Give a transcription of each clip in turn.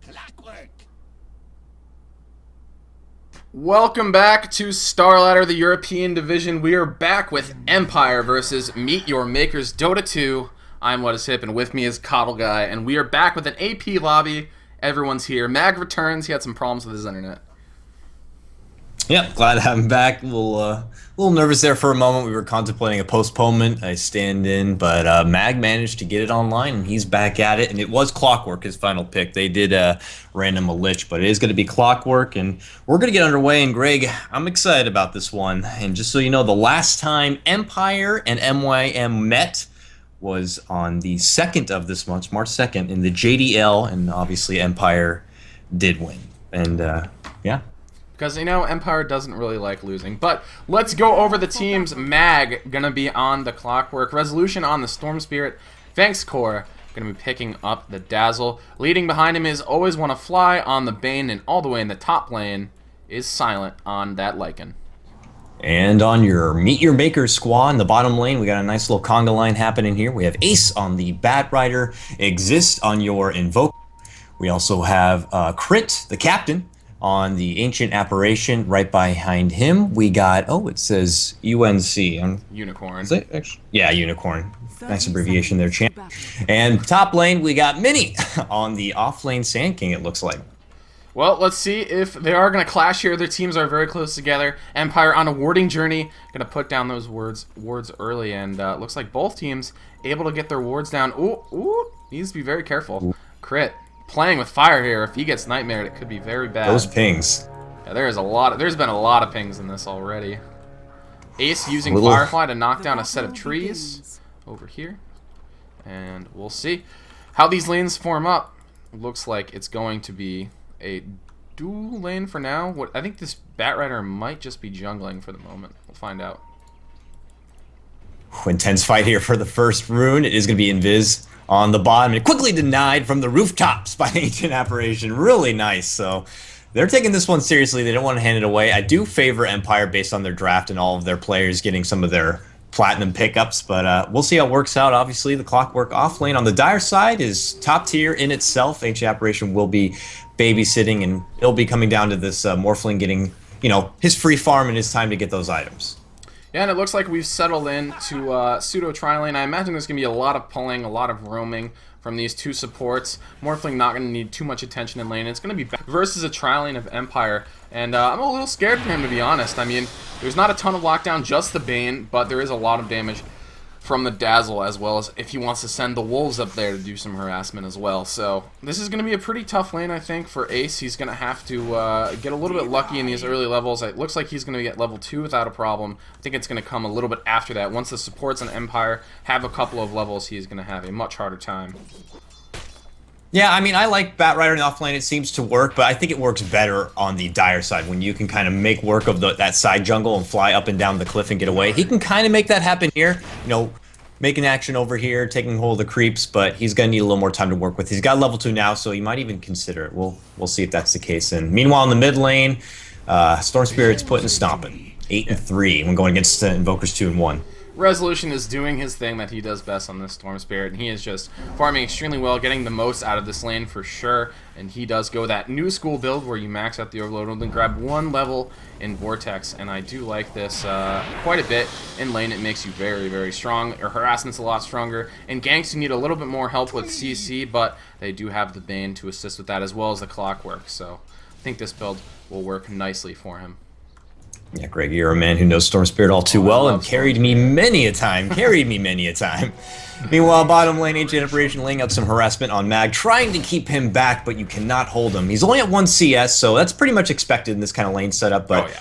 Clockwork. Welcome back to Starladder, the European division. We are back with Empire versus Meet Your Makers Dota 2. I'm What Is Hip, and with me is Coddle Guy, and we are back with an AP lobby. Everyone's here. Mag returns. He had some problems with his internet. Yep, glad to have him back. A little nervous there for a moment. We were contemplating a postponement. I stand in, but Mag managed to get it online, and he's back at it. And it was Clockwork, his final pick. They did random a lich, but it is going to be Clockwork, and we're going to get underway. And Greg, I'm excited about this one. And just so you know, the last time Empire and MYM met was on the 2nd of this month, March 2nd, in the JDL, and obviously Empire did win. And yeah. Because, you know, Empire doesn't really like losing. But let's go over the teams. Mag, going to be on the Clockwork. Resolution on the Storm Spirit. Thanks Core, going to be picking up the Dazzle. Leading behind him is Always Wanna Fly on the Bane. And all the way in the top lane is Silent on that Lycan. And on your Meet Your Maker squad in the bottom lane, we got a nice little conga line happening here. We have Ace on the Bat Rider. Exist on your Invoker. We also have Crit, the captain, on the Ancient Apparition. Right behind him, we got, it says UNC. Unicorn. Is it actually? Yeah, Unicorn. Nice abbreviation there, champ. And top lane, we got Mini on the off-lane Sand King, it looks like. Well, let's see if they are going to clash here. Their teams are very close together. Empire on a warding journey. Going to put down those wards early, and looks like both teams able to get their wards down. Ooh, needs to be very careful. Crit. Playing with fire here. If he gets nightmared, it could be very bad. Those pings. Yeah, there's been a lot of pings in this already. Ace using Firefly to knock down a set of trees over here. And we'll see how these lanes form up. Looks like it's going to be a dual lane for now. I think this Bat Rider might just be jungling for the moment. We'll find out. Intense fight here for the first rune. It is going to be Invis on the bottom, and quickly denied from the rooftops by Ancient Apparition. Really nice. So they're taking this one seriously. They don't want to hand it away. I do favor Empire based on their draft and all of their players getting some of their platinum pickups, but we'll see how it works out. Obviously, the Clockwork off lane on the Dire side is top tier in itself. Ancient Apparition will be babysitting, and it'll be coming down to this Morphling getting, his free farm and his time to get those items. Yeah, and it looks like we've settled into pseudo tri-lane. I imagine there's going to be a lot of pulling, a lot of roaming from these two supports. Morphling not going to need too much attention in lane. It's going to be versus a tri-lane of Empire, and I'm a little scared for him, to be honest. I mean, there's not a ton of lockdown, just the Bane, but there is a lot of damage from the Dazzle, as well as if he wants to send the Wolves up there to do some harassment as well. So this is going to be a pretty tough lane, I think, for Ace. He's going to have to get a little bit lucky in these early levels. It looks like he's going to get level 2 without a problem. I think it's going to come a little bit after that. Once the supports on Empire have a couple of levels, he's going to have a much harder time. Yeah, I mean, I like Bat Rider in the offlane. It seems to work, but I think it works better on the Dire side when you can kind of make work of that side jungle and fly up and down the cliff and get away. He can kind of make that happen here, making action over here, taking hold of the creeps, but he's going to need a little more time to work with. He's got level 2 now, so he might even consider it. We'll see if that's the case. And meanwhile, in the mid lane, Storm Spirit's putting stomping. 8-3 when going against Invokers 2-1. Resolution is doing his thing that he does best on this Storm Spirit, and he is just farming extremely well, getting the most out of this lane for sure. And he does go that new school build where you max out the Overload and then grab 1 level in Vortex, and I do like this quite a bit. In lane, it makes you very, very strong. Your harassment's a lot stronger. In ganks, you need a little bit more help with CC, but they do have the Bane to assist with that, as well as the Clockwork. So I think this build will work nicely for him. Yeah, Greg, you're a man who knows Storm Spirit all too well and carried me many a time. Meanwhile, bottom lane, Ancient Apparition laying out some harassment on Mag, trying to keep him back, but you cannot hold him. He's only at 1 CS, so that's pretty much expected in this kind of lane setup, but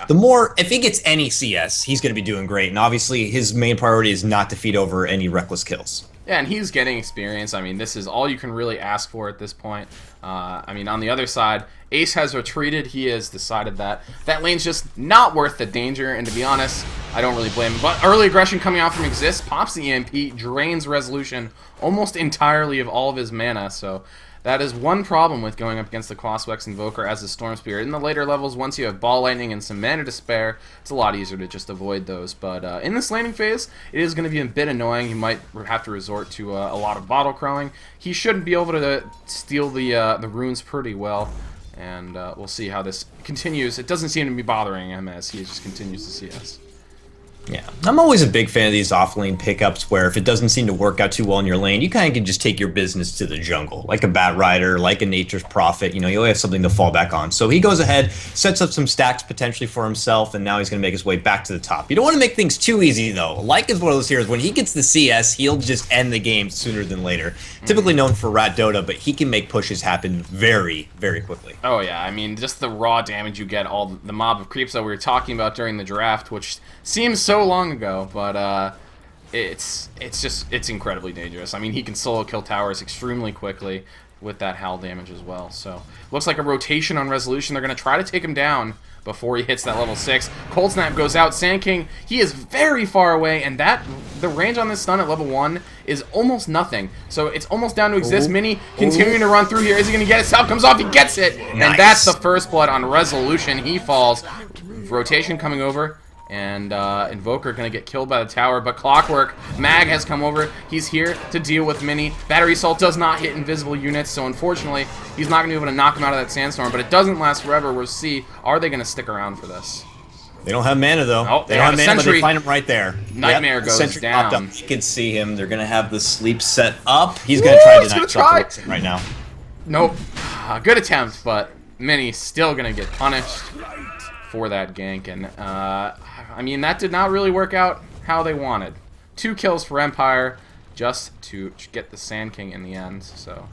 if he gets any CS, he's going to be doing great, and obviously his main priority is not to feed over any reckless kills. Yeah, and he's getting experience. I mean, this is all you can really ask for at this point. I mean, on the other side, Ace has retreated. He has decided that that lane's just not worth the danger, and to be honest, I don't really blame him. But early aggression coming out from Exist, pops the EMP, drains Resolution almost entirely of all of his mana, so That is one problem with going up against the Quaswex Invoker as a Storm Spirit. In the later levels, once you have Ball Lightning and some mana to spare, it's a lot easier to just avoid those. But in this laning phase, it is going to be a bit annoying. You might have to resort to a lot of Bottle Crowing. He should be able to steal the runes pretty well, and we'll see how this continues. It doesn't seem to be bothering him as he just continues to see us. Yeah, I'm always a big fan of these off-lane pickups where if it doesn't seem to work out too well in your lane, you kind of can just take your business to the jungle, like a Bat Rider, like a Nature's Prophet. You know, you always have something to fall back on. So he goes ahead, sets up some stacks potentially for himself, and now he's going to make his way back to the top. You don't want to make things too easy, though. Like is one of those heroes, when he gets the CS, he'll just end the game sooner than later. Typically known for Rat Dota, but he can make pushes happen very, very quickly. Oh, yeah. I mean, just the raw damage you get, all the mob of creeps that we were talking about during the draft, which seems so long ago, but it's incredibly dangerous. I mean, he can solo kill towers extremely quickly with that Howl damage as well. So looks like a rotation on Resolution. They're going to try to take him down before he hits that level 6. Cold Snap goes out. Sand King, he is very far away, and the range on this stun at level 1 is almost nothing. So it's almost down to exist. Mini continuing to run through here. Is he going to get it? Sal comes off. He gets it. Nice. And that's the first blood on Resolution. He falls. Rotation coming over. And Invoker going to get killed by the tower, but Clockwork, Mag has come over. He's here to deal with Mini. Battery Assault does not hit invisible units, so unfortunately, he's not going to be able to knock him out of that Sandstorm, but it doesn't last forever. We'll see, are they going to stick around for this? They don't have mana, though. Oh, they don't have mana, but they find him right there. Nightmare goes down. Up. You can see him. They're going to have the sleep set up. He's going to try to deny right now. Nope. Good attempt, but Mini still going to get punished for that gank, and I mean, that did not really work out how they wanted. 2 kills for Empire just to get the Sand King in the end, so.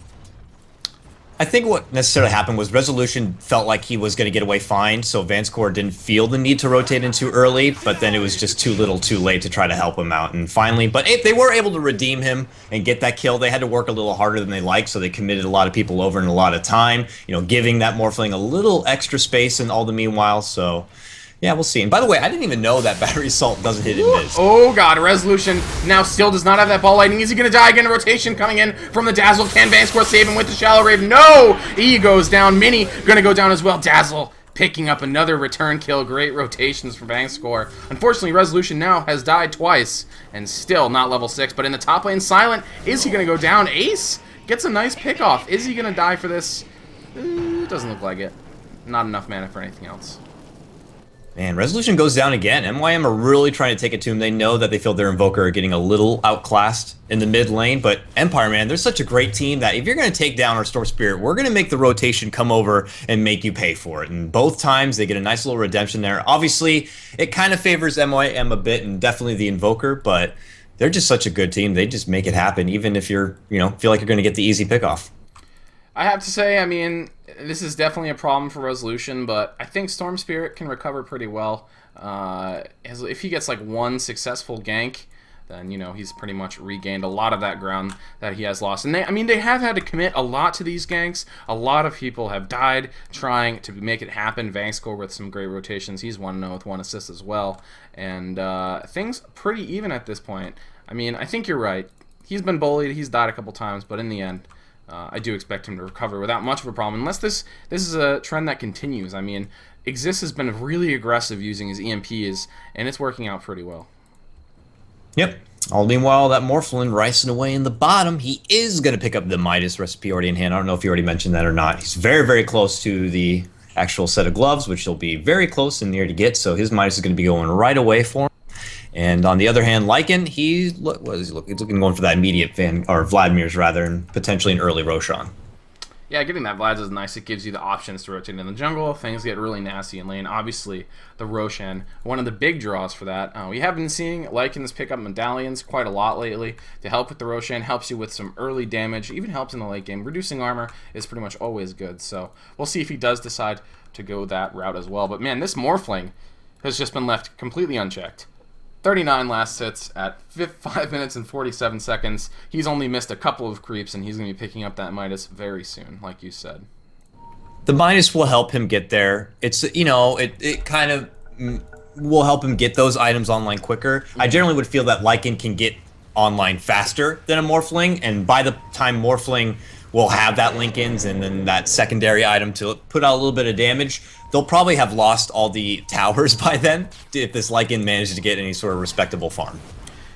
I think what necessarily happened was Resolution felt like he was going to get away fine, so Vanscore didn't feel the need to rotate in too early, but then it was just too little too late to try to help him out. And finally, but if they were able to redeem him and get that kill, they had to work a little harder than they liked, so they committed a lot of people over in a lot of time, you know, giving that Morphling a little extra space in all the meanwhile, so. Yeah, we'll see. And by the way, I didn't even know that Battery Assault doesn't hit invis. Oh god, Resolution now still does not have that Ball Lightning. Is he going to die again? Rotation coming in from the Dazzle. Can Vanscore save him with the Shallow Rave? No! He goes down. Mini going to go down as well. Dazzle picking up another return kill. Great rotations for Vanscore. Unfortunately, Resolution now has died twice and still not level 6. But in the top lane, Silent, is he going to go down? Ace gets a nice pick off. Is he going to die for this? Doesn't look like it. Not enough mana for anything else. Man, Resolution goes down again. MYM are really trying to take it to him. They know that they feel their Invoker are getting a little outclassed in the mid lane, but Empire, man, they're such a great team that if you're going to take down our Storm Spirit, we're going to make the rotation come over and make you pay for it. And both times, they get a nice little redemption there. Obviously, it kind of favors MYM a bit and definitely the Invoker, but they're just such a good team. They just make it happen, even if you're, you know, feel like you're going to get the easy pickoff. I have to say, I mean, this is definitely a problem for Resolution, but I think Storm Spirit can recover pretty well. If he gets like one successful gank, then, you know, he's pretty much regained a lot of that ground that he has lost. And they have had to commit a lot to these ganks. A lot of people have died trying to make it happen. Vangscore with some great rotations. He's 1-0 with 1 assist as well. And things pretty even at this point. I mean, I think you're right. He's been bullied. He's died a couple times, but in the end, I do expect him to recover without much of a problem, unless this is a trend that continues. I mean, Exist has been really aggressive using his EMPs, and it's working out pretty well. Yep. All meanwhile, that Morphling ricing away in the bottom. He is going to pick up the Midas recipe already in hand. I don't know if you already mentioned that or not. He's very, very close to the actual set of gloves, which he'll be very close in the air to get, so his Midas is going to be going right away for him. And on the other hand, Lycan, he's looking going for that immediate Vladimir's rather, and potentially an early Roshan. Yeah, getting that Vlad's is nice. It gives you the options to rotate in the jungle. Things get really nasty in lane. Obviously, the Roshan, one of the big draws for that. We have been seeing Lycans pick up medallions quite a lot lately to help with the Roshan. Helps you with some early damage, even helps in the late game. Reducing armor is pretty much always good. So we'll see if he does decide to go that route as well. But man, this Morphling has just been left completely unchecked. 39 last hits at 5 minutes and 47 seconds. He's only missed a couple of creeps, and he's going to be picking up that Midas very soon, like you said. The Midas will help him get there. It's, you know, it kind of will help him get those items online quicker. I generally would feel that Lycan can get online faster than a Morphling, and by the time Morphling will have that Lincoln's and then that secondary item to put out a little bit of damage. They'll probably have lost all the towers by then if this Lycan manages to get any sort of respectable farm.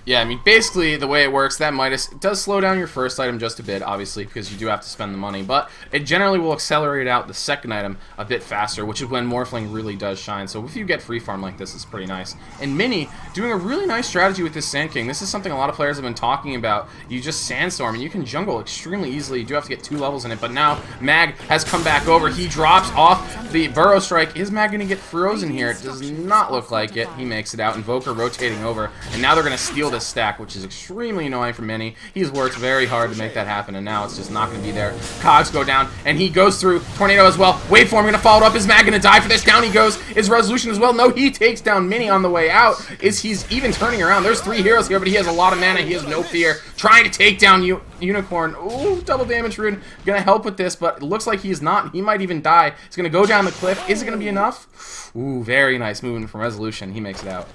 Yeah, I mean, basically, the way it works, that Midas does slow down your first item just a bit, obviously, because you do have to spend the money, but it generally will accelerate out the second item a bit faster, which is when Morphling really does shine. So if you get free farm like this, it's pretty nice. And Mini, doing a really nice strategy with this Sand King. This is something a lot of players have been talking about. You just Sandstorm, and you can jungle extremely easily. You do have to get 2 levels in it, but now Mag has come back over. He drops off the Burrow Strike. Is Mag going to get frozen here? It does not look like it. He makes it out. Invoker rotating over, and now they're going to steal this stack, which is extremely annoying for Mini. He's worked very hard to make that happen, and now it's just not going to be there. Cogs go down, and he goes through Tornado as well. Wait for him, going to follow it up. Is Mag going to die for this? Down he goes. Is Resolution as well? No, he takes down Mini on the way out. He's even turning around. There's 3 heroes here, but he has a lot of mana. He has no fear. Trying to take down Unicorn. Ooh, double damage rune. Going to help with this, but it looks like he's not. He might even die. He's going to go down the cliff. Is it going to be enough? Ooh, very nice movement from Resolution. He makes it out.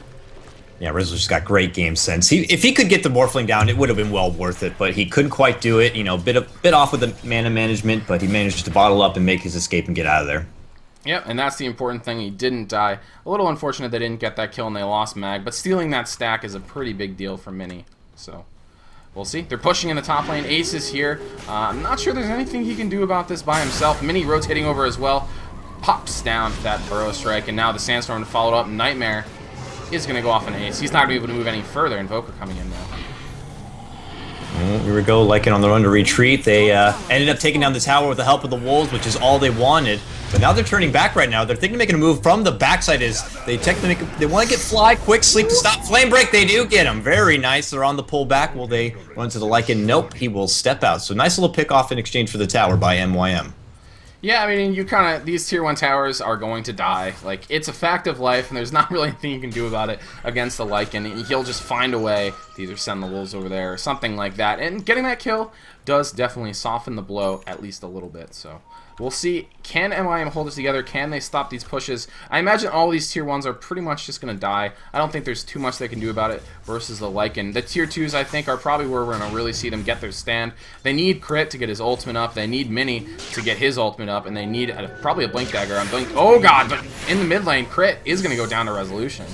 Yeah, Resolution's got great game sense. If he could get the Morphling down, it would have been well worth it, but he couldn't quite do it. You know, bit off with the mana management, but he managed to bottle up and make his escape and get out of there. Yep, and that's the important thing. He didn't die. A little unfortunate they didn't get that kill and they lost Mag, but stealing that stack is a pretty big deal for Mini. So, we'll see. They're pushing in the top lane. Ace is here. I'm not sure there's anything he can do about this by himself. Mini rotating over as well. Pops down that Burrow Strike, and now the Sandstorm to follow up. Nightmare is going to go off an Ace. He's not going to be able to move any further. Invoker coming in now. Here we go, Lycan on the run to retreat. They ended up taking down the tower with the help of the wolves, which is all they wanted. But now they're turning back right now. They're thinking of making a move from the backside. They want to get Fly, quick sleep to stop Flame Break. They do get him. Very nice. They're on the pullback. Will they run to the Lycan? Nope. He will step out. So nice little pick off in exchange for the tower by MYM. Yeah, I mean, these tier 1 towers are going to die. Like, it's a fact of life, and there's not really anything you can do about it against the Lycan. He'll just find a way to either send the wolves over there or something like that. And getting that kill does definitely soften the blow at least a little bit, so we'll see. Can MYM hold it together? Can they stop these pushes? I imagine all these tier 1s are pretty much just going to die. I don't think there's too much they can do about it versus the Lycan. The tier 2s, I think, are probably where we're going to really see them get their stand. They need Crit to get his ultimate up. They need Mini to get his ultimate up. And they need probably a Blink Dagger on Blink. Oh, God, but in the mid lane, Crit is going to go down to Resolution.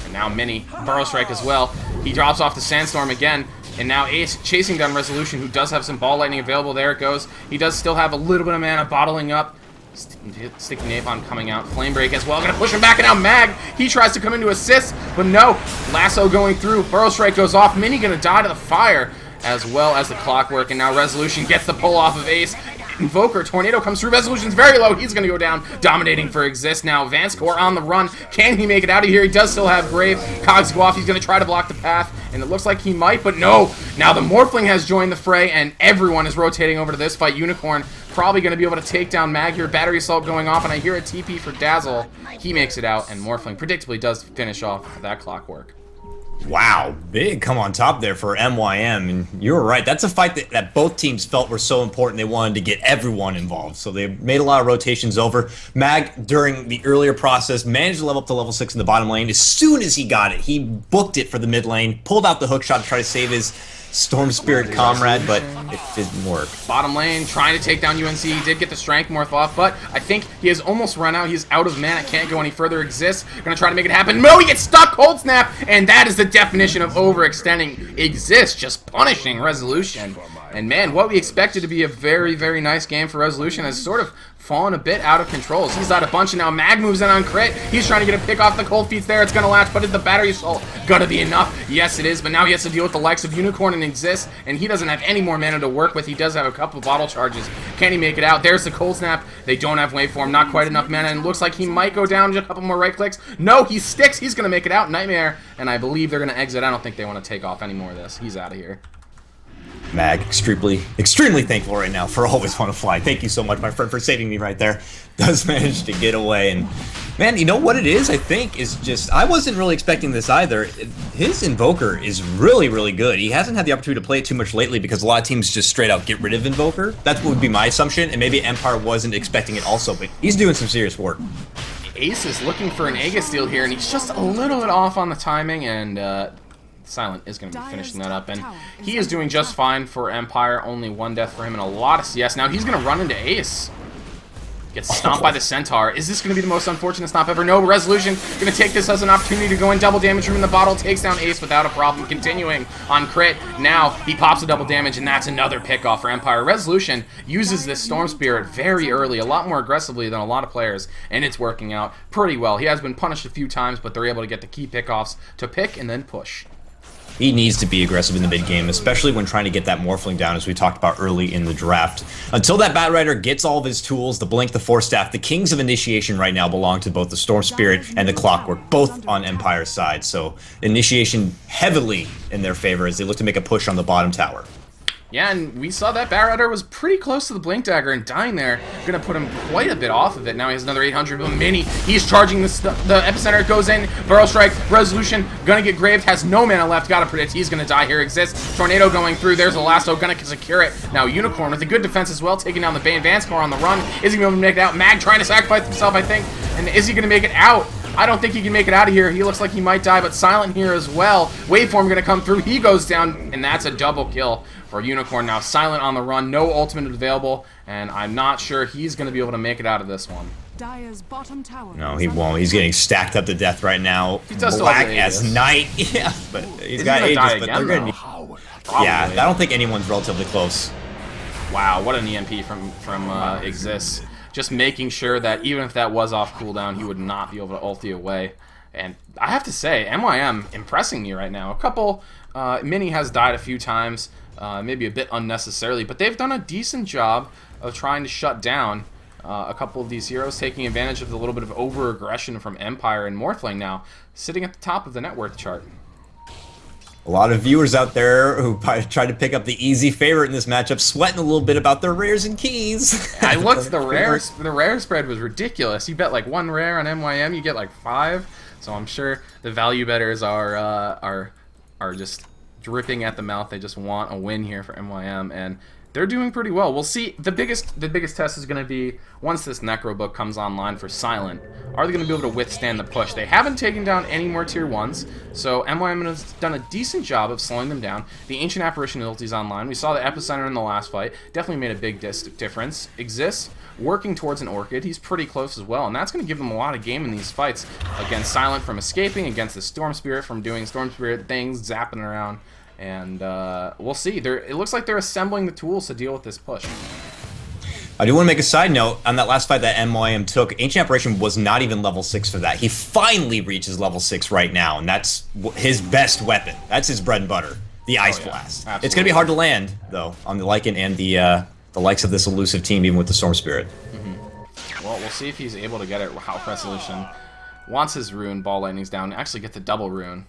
And now Mini, Burrow Strike as well. He drops off the Sandstorm again. And now Ace chasing down Resolution, who does have some Ball Lightning available. There it goes. He does still have a little bit of mana bottling up. Sticky Napalm coming out. Flame Break as well. Gonna push him back, and now Mag, he tries to come in to assist, but no. Lasso going through. Burrow Strike goes off. Mini gonna die to the fire, as well as the Clockwork. And now Resolution gets the pull off of Ace. Invoker, Tornado comes through. Resolution's very low. He's going to go down, dominating for Exist. Now, Vanscore on the run. Can he make it out of here? He does still have Brave. Cogs go off. He's going to try to block the path, and it looks like he might, but no. Now, the Morphling has joined the fray, and everyone is rotating over to this fight. Unicorn probably going to be able to take down Mag here. Battery Assault going off, and I hear a TP for Dazzle. He makes it out, and Morphling predictably does finish off that Clockwork. Wow, big come on top there for MYM, and you were right. That's a fight that both teams felt were so important they wanted to get everyone involved, so they made a lot of rotations over. Mag, during the earlier process, managed to level up to level 6 in the bottom lane. As soon as he got it, he booked it for the mid lane, pulled out the hook shot to try to save his Storm Spirit comrade, but it didn't work. Bottom lane, trying to take down UNC. He did get the Strength Morph off, but I think he has almost run out. He's out of mana, can't go any further. Exists, gonna try to make it happen. No, he gets stuck, Cold Snap, and that is the definition of overextending. Exists, just punishing Resolution. And man, what we expected to be a very, very nice game for Resolution has sort of fallen a bit out of control. He's out a bunch, and now Mag moves in on Crit. He's trying to get a pick off the Cold Feet's there. It's going to latch, but is the Battery Assault gonna be enough? Yes, it is, but now he has to deal with the likes of Unicorn and Exist, and he doesn't have any more mana to work with. He does have a couple bottle charges. Can he make it out? There's the Cold Snap. They don't have Waveform, not quite enough mana, and it looks like he might go down just a couple more right clicks. No, he sticks. He's going to make it out. Nightmare, and I believe they're going to exit. I don't think they want to take off any more of this. He's out of here. Mag, extremely thankful right now for Always Want to Fly. Thank you so much, my friend, for saving me right there. Does manage to get away, and man, you know what it is, I think, is just, I wasn't really expecting this either. His Invoker is really, really good. He hasn't had the opportunity to play it too much lately because a lot of teams just straight out get rid of Invoker. That's what would be my assumption, and maybe Empire wasn't expecting it also, but he's doing some serious work. Ace is looking for an Aegis steal here, and he's just a little bit off on the timing, and Silent is going to be finishing that up, and he is doing just fine for Empire. Only 1 death for him and a lot of CS. Now he's going to run into Ace. Gets stomped by the Centaur. Is this going to be the most unfortunate stomp ever? No. Resolution going to take this as an opportunity to go in. Double damage room in the bottle. Takes down Ace without a problem. Continuing on crit. Now he pops a double damage, and that's another pick-off for Empire. Resolution uses this Storm Spirit very early, a lot more aggressively than a lot of players, and it's working out pretty well. He has been punished a few times, but they're able to get the key pick-offs to pick and then push. He needs to be aggressive in the mid game, especially when trying to get that Morphling down, as we talked about early in the draft. Until that Bat Rider gets all of his tools, the Blink, the Force Staff, the Kings of Initiation right now belong to both the Storm Spirit and the Clockwork, both on Empire's side. So Initiation heavily in their favor as they look to make a push on the bottom tower. Yeah, and we saw that Bat Rider was pretty close to the Blink Dagger, and dying there going to put him quite a bit off of it. Now he has another 800, but Mini, he's charging the Epicenter, goes in, Burrow Strike, Resolution, going to get graved, has no mana left, got to predict he's going to die here, exists. Tornado going through, there's a Lasso, going to secure it. Now Unicorn with a good defense as well, taking down the Bane Vanscore on the run. Is he going to make it out? Mag trying to sacrifice himself, I think, and is he going to make it out? I don't think he can make it out of here. He looks like he might die, but Silent here as well. Waveform going to come through. He goes down, and that's a double kill for Unicorn. Now Silent on the run, no ultimate available, and I'm not sure he's going to be able to make it out of this one. Dire's bottom tower. No, he won't. He's getting stacked up to death right now. He does Black as night. Yeah, but he's got Aegis, but they're going to need... Yeah, I don't think anyone's relatively close. Wow, what an EMP from Exists. Just making sure that even if that was off cooldown, he would not be able to ulti away. And I have to say, MYM impressing me right now. A couple, Mini has died a few times, maybe a bit unnecessarily, but they've done a decent job of trying to shut down a couple of these heroes, taking advantage of the little bit of over-aggression from Empire and Morphling now, sitting at the top of the net worth chart. A lot of viewers out there who tried to pick up the easy favorite in this matchup, sweating a little bit about their rares and keys. I looked, the rare spread was ridiculous. You bet like 1 rare on MYM, you get like 5. So I'm sure the value bettors are just dripping at the mouth. They just want a win here for MYM, and they're doing pretty well. We'll see. The biggest test is going to be once this Necro book comes online for Silent. Are they going to be able to withstand the push? They haven't taken down any more tier 1s, so MYM has done a decent job of slowing them down. The Ancient Apparition ulti's online. We saw the Epicenter in the last fight. Definitely made a big difference. Exists working towards an Orchid. He's pretty close as well, and that's going to give them a lot of game in these fights against Silent from escaping, against the Storm Spirit from doing Storm Spirit things, zapping around. And we'll see. It looks like they're assembling the tools to deal with this push. I do want to make a side note on that last fight that MYM took. Ancient Apparition was not even level 6 for that. He finally reaches level 6 right now, and that's his best weapon. That's his bread and butter, the Ice Blast. Absolutely. It's going to be hard to land, though, on the Lycan and the likes of this elusive team, even with the Storm Spirit. Well, we'll see if he's able to get it. Wow, Resolution wants his rune, Ball Lightning's down, actually get the double rune.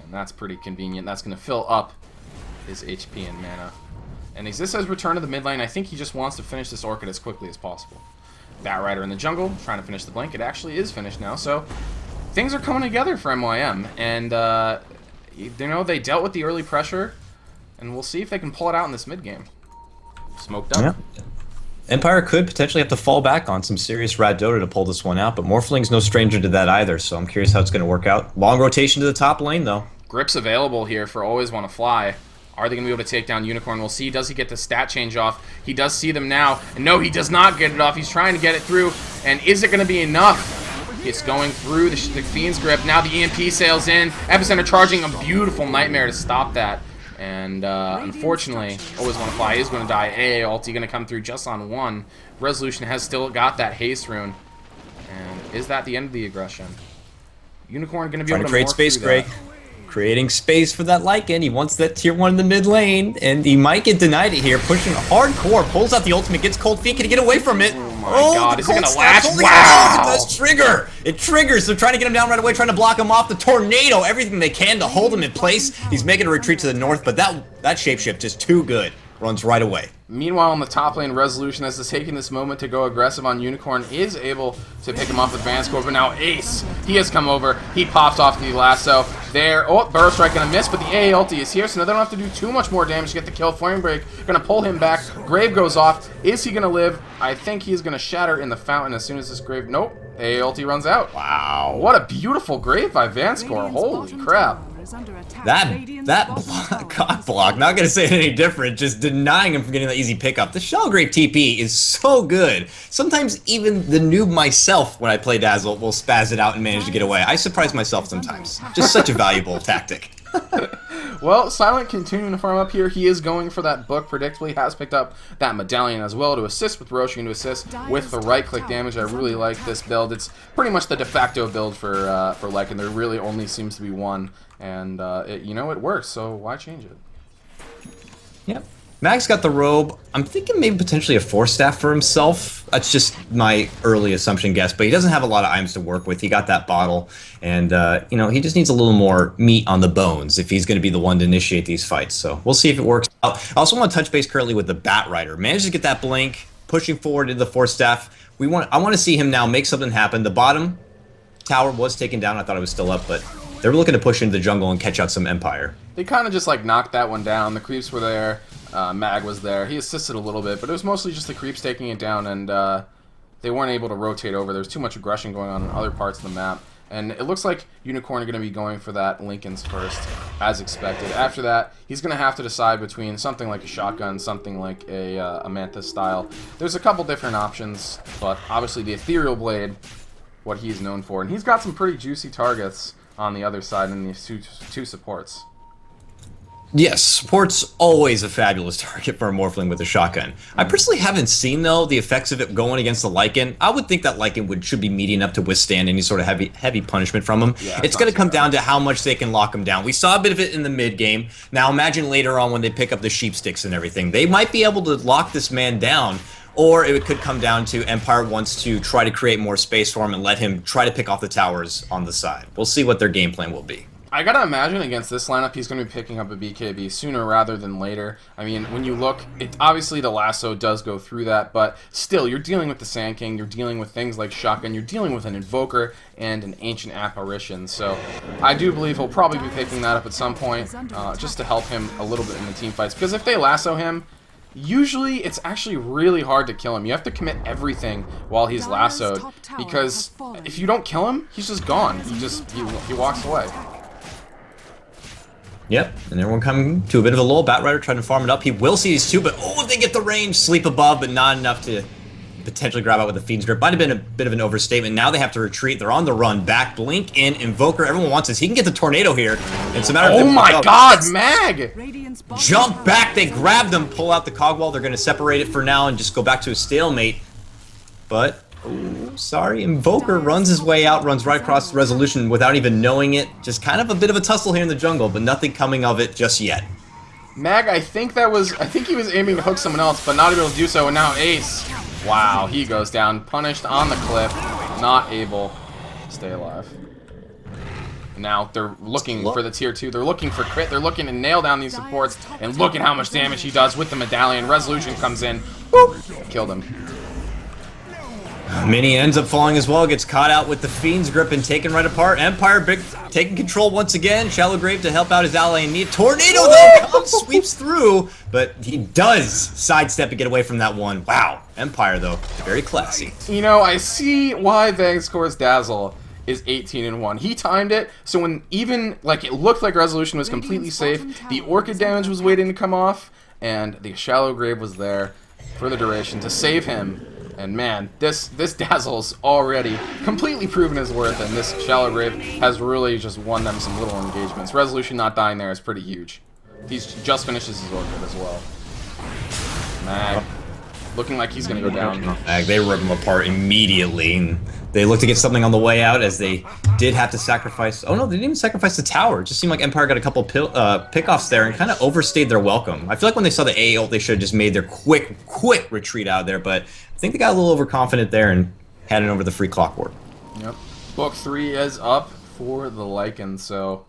And that's pretty convenient. That's going to fill up his HP and mana. And Exist has returned to the mid lane. I think he just wants to finish this Orchid as quickly as possible. Bat Rider in the jungle, trying to finish the Blink. It actually is finished now. So things are coming together for MYM. And, you know, they dealt with the early pressure. And we'll see if they can pull it out in this mid game. Smoked up. Yeah. Empire could potentially have to fall back on some serious Rad Dota to pull this one out, but Morphling's no stranger to that either, so I'm curious how it's going to work out. Long rotation to the top lane, though. Grip's available here for Always Want to Fly. Are they going to be able to take down Unicorn? We'll see. Does he get the stat change off? He does see them now. And no, he does not get it off. He's trying to get it through. And is it going to be enough? It's going through the Fiend's Grip. Now the EMP sails in. Epicenter charging a beautiful Nightmare to stop that. And unfortunately, Always Want to Fly is going to die. AA ulti going to come through just on 1. Resolution has still got that haste rune. And is that the end of the aggression? Unicorn going to be able to create space, Greg. Creating space for that Lycan. He wants that tier 1 in the mid lane, and he might get denied it here. Pushing hardcore, pulls out the ultimate, gets Cold Feet. Can he get away from it? Oh my god, is it going to last? Wow! It does trigger! It triggers. They're trying to get him down right away, trying to block him off. The Tornado, everything they can to hold him in place. He's making a retreat to the north, but that shapeshift is too good. Runs right away. Meanwhile, on the top lane, Resolution, as is taking this moment to go aggressive on Unicorn, is able to pick him off with Vanscore, but now Ace, he has come over, he pops off the lasso there. Oh, Burrow Strike gonna miss, but the AA ulti is here, so now they don't have to do too much more damage to get the kill. Flame Break gonna pull him back. Grave goes off. Is he gonna live? I think he's gonna shatter in the fountain as soon as this Grave... Nope. AA ulti runs out. Wow. What a beautiful Grave by Vanscore. Holy crap. That cock block, not going to say it any different, just denying him from getting that easy pickup. The Shellgrave TP is so good. Sometimes even the noob myself, when I play Dazzle, will spaz it out and manage to get away. I surprise myself sometimes. Just such a valuable tactic. Well, Silent continuing to farm up here. He is going for that book, predictably. Has picked up that medallion as well to assist with Roshi and to assist with the right-click damage. I really like this build. It's pretty much the de facto build for Lycan. There really only seems to be one, and you know, it works, so why change it? Yep. Mag's got the robe. I'm thinking maybe potentially a Force Staff for himself. That's just my early assumption guess, but he doesn't have a lot of items to work with. He got that bottle, and you know, he just needs a little more meat on the bones if he's going to be the one to initiate these fights. So we'll see if it works out. I also want to touch base currently with the Bat Rider. Managed to get that blink, pushing forward into the Force Staff. I want to see him now make something happen. The bottom tower was taken down. I thought it was still up, but they were looking to push into the jungle and catch out some Empire. They kind of just like knocked that one down. The creeps were there. Mag was there. He assisted a little bit, but it was mostly just the creeps taking it down, and they weren't able to rotate over. There's too much aggression going on in other parts of the map, and it looks like Unicorn are going to be going for that Lincoln's first, as expected. After that, he's going to have to decide between something like a shotgun, something like a Mantis style. There's a couple different options, but obviously the Ethereal Blade, what he's known for, and he's got some pretty juicy targets on the other side in these two supports. Yes, support's always a fabulous target for a Morphling with a shotgun. I personally haven't seen, though, the effects of it going against the Lycan. I would think that Lycan should be meaty enough to withstand any sort of heavy punishment from him. Yeah, it's going to come down to how much they can lock him down. We saw a bit of it in the mid-game. Now imagine later on when they pick up the sheep sticks and everything. They might be able to lock this man down, or it could come down to Empire wants to try to create more space for him and let him try to pick off the towers on the side. We'll see what their game plan will be. I gotta imagine against this lineup, he's going to be picking up a BKB sooner rather than later. I mean, when you look, obviously the lasso does go through that, but still, you're dealing with the Sand King, you're dealing with things like Shotgun, you're dealing with an Invoker and an Ancient Apparition. So I do believe he'll probably be picking that up at some point, just to help him a little bit in the team fights. Because if they lasso him, usually it's actually really hard to kill him. You have to commit everything while he's lassoed, because if you don't kill him, he's just gone. He walks away. Yep, and everyone coming to a bit of a lull. Bat Rider trying to farm it up. He will see these two, but oh, if they get the range, sleep above, but not enough to potentially grab out with the Fiend's Grip. Might have been a bit of an overstatement. Now they have to retreat. They're on the run. Back, blink in, Invoker. Everyone wants this. He can get the tornado here. It's a matter of... Oh my god, Mag! Jump back. They grab them, pull out the cog wall. They're going to separate it for now and just go back to a stalemate. But... oh, sorry, Invoker runs his way out, runs right across the Resolution without even knowing it. Just kind of a bit of a tussle here in the jungle, but nothing coming of it just yet. Mag, I think he was aiming to hook someone else, but not able to do so, and now Ace. Wow, he goes down, punished on the cliff, not able to stay alive. Now they're looking for the tier 2, they're looking for crit, they're looking to nail down these supports, and look at how much damage he does with the medallion. Resolution comes in, whoop, killed him. Mini ends up falling as well, gets caught out with the Fiend's Grip and taken right apart. Empire taking control once again. Shallow Grave to help out his ally in need. Tornado though comes, sweeps through, but he does sidestep and get away from that one. Wow, Empire though, very classy. You know, I see why Vangscore's Dazzle is 18-1. He timed it, so when even, like, it looked like Resolution was completely safe, the Orchid damage was waiting to come off, and the Shallow Grave was there for the duration to save him. And man, this Dazzle's already completely proven his worth, and this Shallow Grave has really just won them some little engagements. Resolution not dying there is pretty huge. He just finishes his Orchid as well. Mag, looking like he's going to go down. Mag, they rip him apart immediately, and they look to get something on the way out, as they did have to sacrifice... oh no, they didn't even sacrifice the tower. It just seemed like Empire got a couple pickoffs there and kind of overstayed their welcome. I feel like when they saw the A ult, they should have just made their quick retreat out of there, but I think they got a little overconfident there and handed over the free Clockwork. Yep. Book 3 is up for the Lycan, so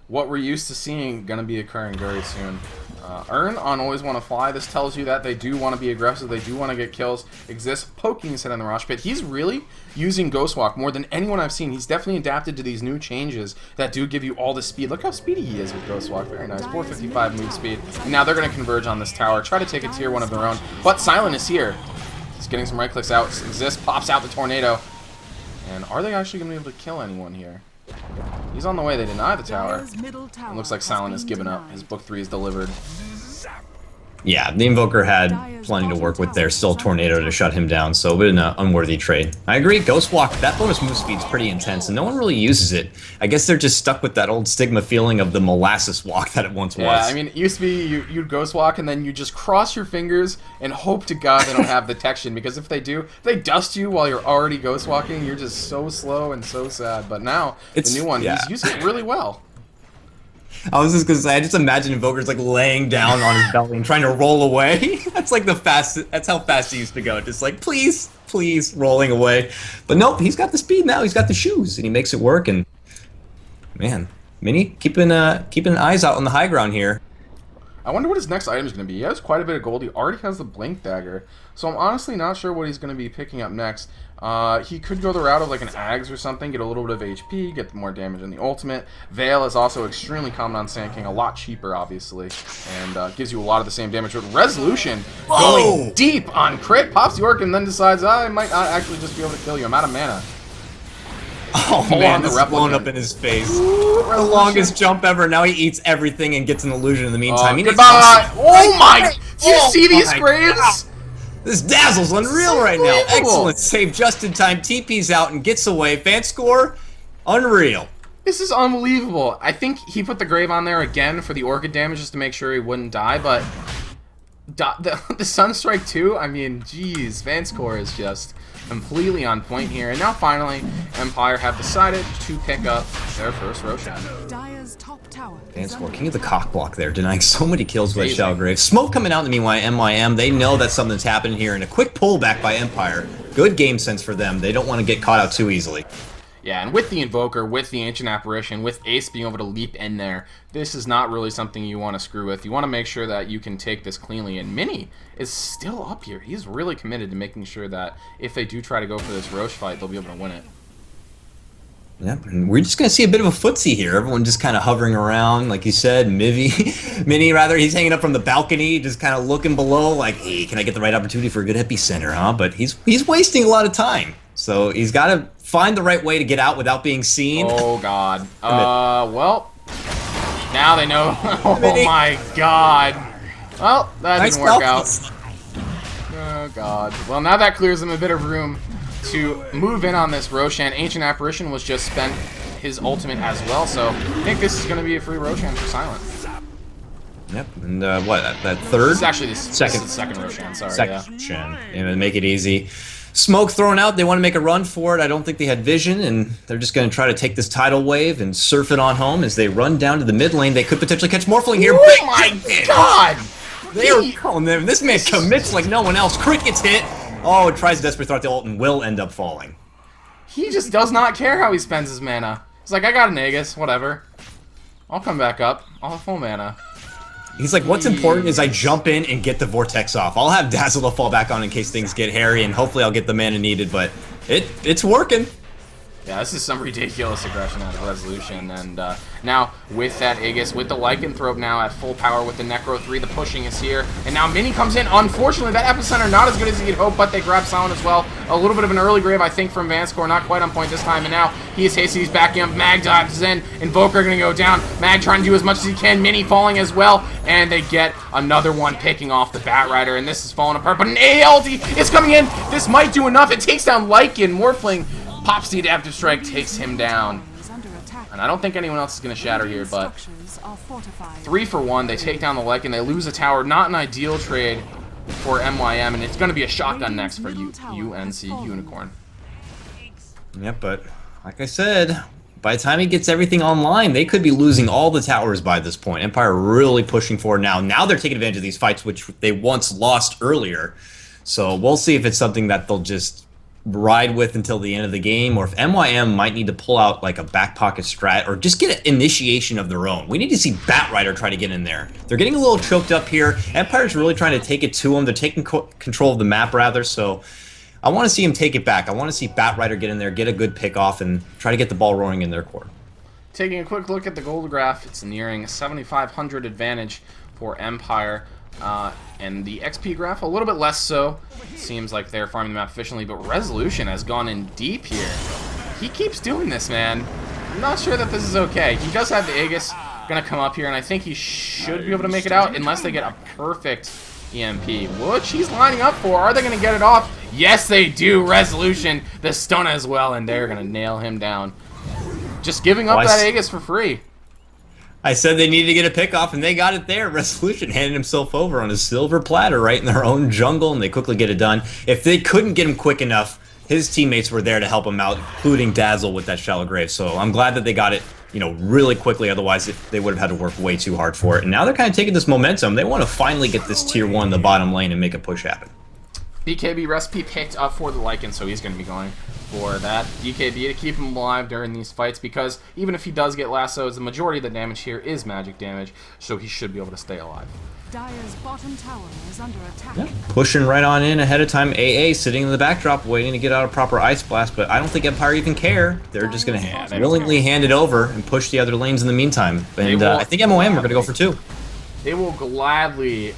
what we're used to seeing going to be occurring very soon. Earn on Always Want to Fly. This tells you that they do want to be aggressive, they do want to get kills. Exists poking his head in the Rosh Pit. He's really using Ghostwalk more than anyone I've seen. He's definitely adapted to these new changes that do give you all the speed. Look how speedy he is with Ghostwalk. Very nice. 455 move speed. And now they're going to converge on this tower, try to take a tier 1 of their own. But Silent is here. He's getting some right clicks out. Exist pops out the tornado. And are they actually going to be able to kill anyone here? He's on the way. They deny the tower. Dire's middle tower It looks like has Silent is been giving up. denied. His book 3 is delivered. Yeah, the Invoker had plenty to work with there. Still Tornado to shut him down, so a bit of an unworthy trade. I agree, Ghost Walk, that bonus move speed's pretty intense, and no one really uses it. I guess they're just stuck with that old stigma feeling of the molasses walk that it once was. Yeah, I mean, it used to be you'd Ghost Walk, and then you just cross your fingers and hope to God they don't have detection, because if they do, if they dust you while you're already Ghost Walking, you're just so slow and so sad. But now, the new one, he's using it really well. I was just gonna say, I just imagine Invoker's like laying down on his belly and trying to roll away. That's like that's how fast he used to go. Just like, please, please, rolling away. But nope, he's got the speed now. He's got the shoes, and he makes it work. And man, Mini keeping eyes out on the high ground here. I wonder what his next item is going to be. He has quite a bit of gold. He already has the Blink Dagger. So I'm honestly not sure what he's going to be picking up next. He could go the route of like an Ags or something, get a little bit of HP, get more damage in the ultimate. Veil is also extremely common on Sand King, a lot cheaper, obviously, and gives you a lot of the same damage. But Resolution going deep on crit, pops the Orc, and then decides, I might not actually just be able to kill you. I'm out of mana. Oh man, this is blown up in his face. Ooh, the longest jump ever. Now he eats everything and gets an illusion in the meantime. Goodbye! Oh my! Do you see these graves? God. This Dazzle's unreal right now. Excellent save just in time. TP's out and gets away. Fan score, unreal. This is unbelievable. I think he put the grave on there again for the Orchid damage just to make sure he wouldn't die, but the Sunstrike 2, I mean, geez, Fan score is just completely on point here. And now finally, Empire have decided to pick up their first Roshan. Dire's top tower Fan score, king of the cock block there, denying so many kills with Shadow Grave. Smoke coming out in the meanwhile, MYM, they know that something's happening here, and a quick pullback by Empire. Good game sense for them. They don't want to get caught out too easily. Yeah, and with the Invoker, with the Ancient Apparition, with Ace being able to leap in there, this is not really something you want to screw with. You want to make sure that you can take this cleanly, and Mini is still up here. He's really committed to making sure that if they do try to go for this Roche fight, they'll be able to win it. Yep, and we're just going to see a bit of a footsie here. Everyone just kind of hovering around, like you said, Mini, he's hanging up from the balcony, just kind of looking below, like, hey, can I get the right opportunity for a good epicenter, huh? But he's wasting a lot of time. So he's got to find the right way to get out without being seen. Oh, God. Well, now they know. Oh, my God. Well, that didn't work out. Oh, God. Well, now that clears them a bit of room to move in on this Roshan. Ancient Apparition was just spent his ultimate as well, so I think this is going to be a free Roshan for Silent. Yep, and what, that third? This is actually the second Roshan, sorry. Second Roshan, and make it easy. Smoke thrown out, they want to make a run for it. I don't think they had vision, and they're just going to try to take this tidal wave and surf it on home as they run down to the mid lane. They could potentially catch Morphling here. Oh my God! They are calling them. This man commits like no one else. Crit gets hit. Oh, it tries to desperate throw out the ult and will end up falling. He just does not care how he spends his mana. He's like, I got an Aegis, whatever. I'll come back up. I'll have full mana. He's like, what's important is I jump in and get the Vortex off. I'll have Dazzle to fall back on in case things get hairy, and hopefully I'll get the mana needed, but it's working. Yeah, this is some ridiculous aggression out of Resolution, and now with that Aegis, with the Lycanthrope now at full power with the Necro 3, the pushing is here, and now Mini comes in. Unfortunately, that Epicenter not as good as he'd hoped, but they grab Silent as well. A little bit of an early grave, I think, from Vanscore, not quite on point this time, and now he is hasty, he's backing up, Mag dives in, Invoker gonna go down, Mag trying to do as much as he can, Mini falling as well, and they get another one picking off the Batrider, and this is falling apart, but an ALT is coming in. This might do enough. It takes down Lycan. Morphling pops the Adaptive Strike, takes him down. And I don't think anyone else is going to shatter here, but 3 for 1. They take down the Lycan. They lose a tower. Not an ideal trade for MYM, and it's going to be a shotgun next for UNC Unicorn. Yep, but like I said, by the time he gets everything online, they could be losing all the towers by this point. Empire really pushing forward now. Now they're taking advantage of these fights, which they once lost earlier. So we'll see if it's something that they'll just ride with until the end of the game, or if MYM might need to pull out like a back pocket strat or just get an initiation of their own. We need to see Batrider try to get in there. They're getting a little choked up here. Empire's really trying to take it to them. They're taking control of the map rather, so I want to see him take it back. I want to see Batrider get in there, get a good pick off, and try to get the ball rolling in their court. Taking a quick look at the gold graph, it's nearing a 7,500 advantage for Empire. And the XP graph, a little bit less so. It seems like they're farming the map efficiently, but Resolution has gone in deep here. He keeps doing this, man. I'm not sure that this is okay. He does have the Aegis gonna come up here, and I think he should be able to make it out unless they get a perfect EMP, which he's lining up for. Are they gonna get it off? Yes, they do. Resolution, the stun as well, and they're gonna nail him down. Just giving up that Aegis for free. I said they needed to get a pick off, and they got it there. Resolution handed himself over on a silver platter right in their own jungle, and they quickly get it done. If they couldn't get him quick enough, his teammates were there to help him out, including Dazzle with that shallow grave. So I'm glad that they got it, you know, really quickly. Otherwise, they would have had to work way too hard for it. And now they're kind of taking this momentum. They want to finally get this tier 1 in the bottom lane and make a push happen. BKB recipe picked up for the Lycan, so he's going to be going for that BKB to keep him alive during these fights, because even if he does get lassos, the majority of the damage here is magic damage, so he should be able to stay alive. Dire's bottom tower is under attack. Yeah, pushing right on in ahead of time. AA sitting in the backdrop waiting to get out a proper Ice Blast, but I don't think Empire even care. They're just going to willingly hand it over and push the other lanes in the meantime. And I think MYM are going to go for 2. They will gladly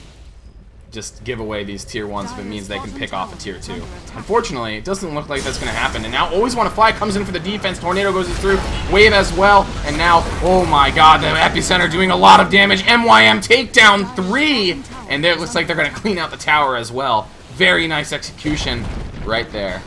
just give away these tier 1s if it means they can pick off a tier 2. Unfortunately, it doesn't look like that's going to happen. And now Always Want to Fly comes in for the defense. Tornado goes through. Wave as well. And now, oh my god, the Epicenter doing a lot of damage. MYM takedown 3. And there it looks like they're going to clean out the tower as well. Very nice execution right there.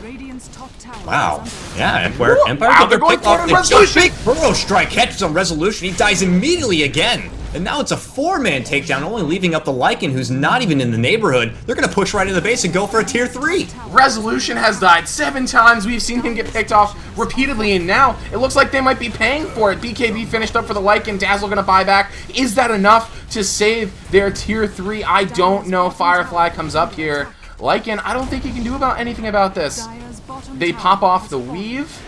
Wow. Yeah, Empire wow, they're going for Resolution. Big Burrow Strike catches on Resolution. He dies immediately again. And now it's a 4-man takedown, only leaving up the Lycan, who's not even in the neighborhood. They're going to push right into the base and go for a tier 3. Resolution has died 7 times. We've seen him get picked off repeatedly, and now it looks like they might be paying for it. BKB finished up for the Lycan. Dazzle going to buy back. Is that enough to save their tier 3? I don't know. Firefly comes up here. Lycan, I don't think you can do anything about this. They pop off the weave.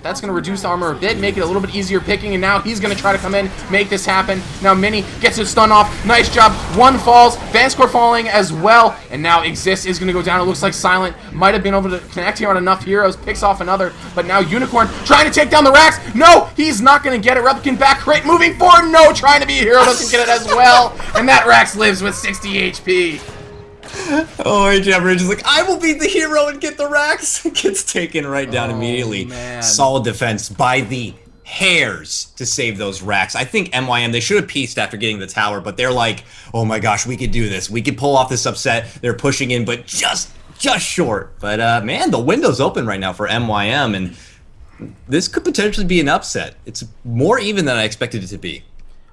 That's going to reduce the armor a bit, make it a little bit easier picking, and now he's going to try to come in, make this happen. Now Mini gets his stun off. Nice job. 1 falls. Vanscore falling as well, and now Exist is going to go down. It looks like Silent might have been able to connect here on enough heroes. Picks off another, but now Unicorn trying to take down the Rax. No, he's not going to get it. Replicant back crate moving forward. No, trying to be a hero, doesn't get it as well, and that Rax lives with 60 HP. Oh, Average is like, I will be the hero and get the Rax. Gets taken right down immediately. Man. Solid defense by the hairs to save those Rax. I think MYM, they should have pieced after getting the tower, but they're like, oh my gosh, we could do this. We could pull off this upset. They're pushing in, but just short. But man, the window's open right now for MYM, and this could potentially be an upset. It's more even than I expected it to be.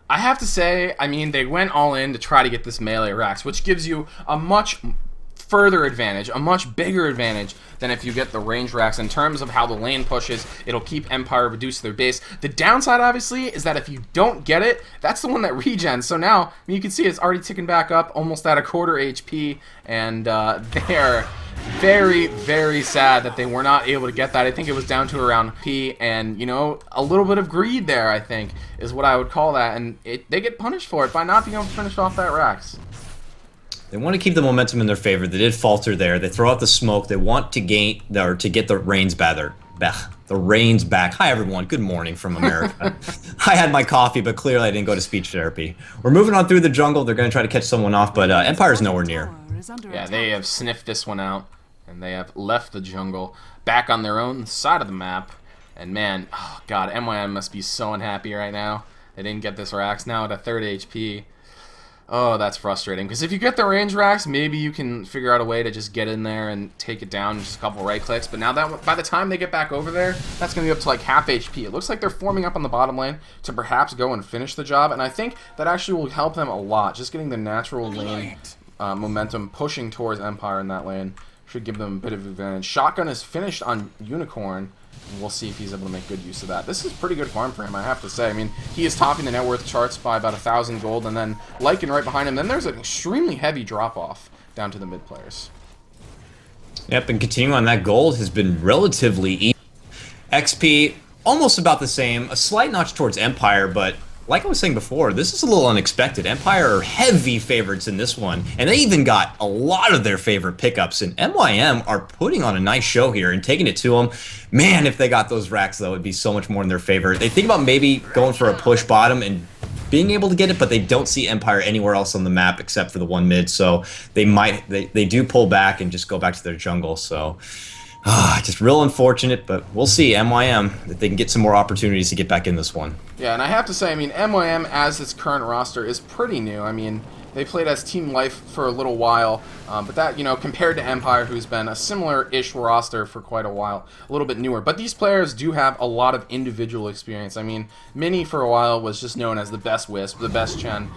I have to say, I mean, they went all in to try to get this melee Rax, which gives you a much further advantage, a much bigger advantage than if you get the range Rax. In terms of how the lane pushes, it'll keep Empire reduced to their base. The downside, obviously, is that if you don't get it, that's the one that regens. So now, I mean, you can see it's already ticking back up, almost at a quarter HP, and they're very, very sad that they were not able to get that. I think it was down to around P, and, you know, a little bit of greed there, I think, is what I would call that, and they get punished for it by not being able to finish off that Rax. They want to keep the momentum in their favor. They did falter there. They throw out the smoke. They want to gain, or to get the reins back. The reins back. Hi, everyone. Good morning from America. I had my coffee, but clearly I didn't go to speech therapy. We're moving on through the jungle. They're going to try to catch someone off, but Empire's nowhere near. Yeah, they have sniffed this one out, and they have left the jungle back on their own side of the map. And man, oh god, MYM must be so unhappy right now. They didn't get this Rax now at a 3rd HP. Oh, that's frustrating. Because if you get the range Rax, maybe you can figure out a way to just get in there and take it down in just a couple right clicks. But now that by the time they get back over there, that's going to be up to like half HP. It looks like they're forming up on the bottom lane to perhaps go and finish the job. And I think that actually will help them a lot. Just getting the natural lane momentum pushing towards Empire in that lane should give them a bit of advantage. Shotgun is finished on Unicorn. And we'll see if he's able to make good use of that. This is pretty good farm for him, I have to say. I mean, he is topping the net worth charts by about 1,000 gold, and then Lycan right behind him. Then there's an extremely heavy drop-off down to the mid players. Yep, and continuing on that gold has been relatively easy. XP, almost about the same. A slight notch towards Empire, but like I was saying before, this is a little unexpected. Empire are heavy favorites in this one, and they even got a lot of their favorite pickups, and MYM are putting on a nice show here and taking it to them. Man, if they got those Rax, though, it'd be so much more in their favor. They think about maybe going for a push bottom and being able to get it, but they don't see Empire anywhere else on the map except for the one mid, so they do pull back and just go back to their jungle, so Just real unfortunate, but we'll see. MYM, if they can get some more opportunities to get back in this one. Yeah, and I have to say, I mean, MYM as its current roster is pretty new. I mean, they played as Team Life for a little while, but that, you know, compared to Empire, who's been a similar-ish roster for quite a while, a little bit newer. But these players do have a lot of individual experience. I mean, Mini for a while was just known as the best Wisp, the best Chen,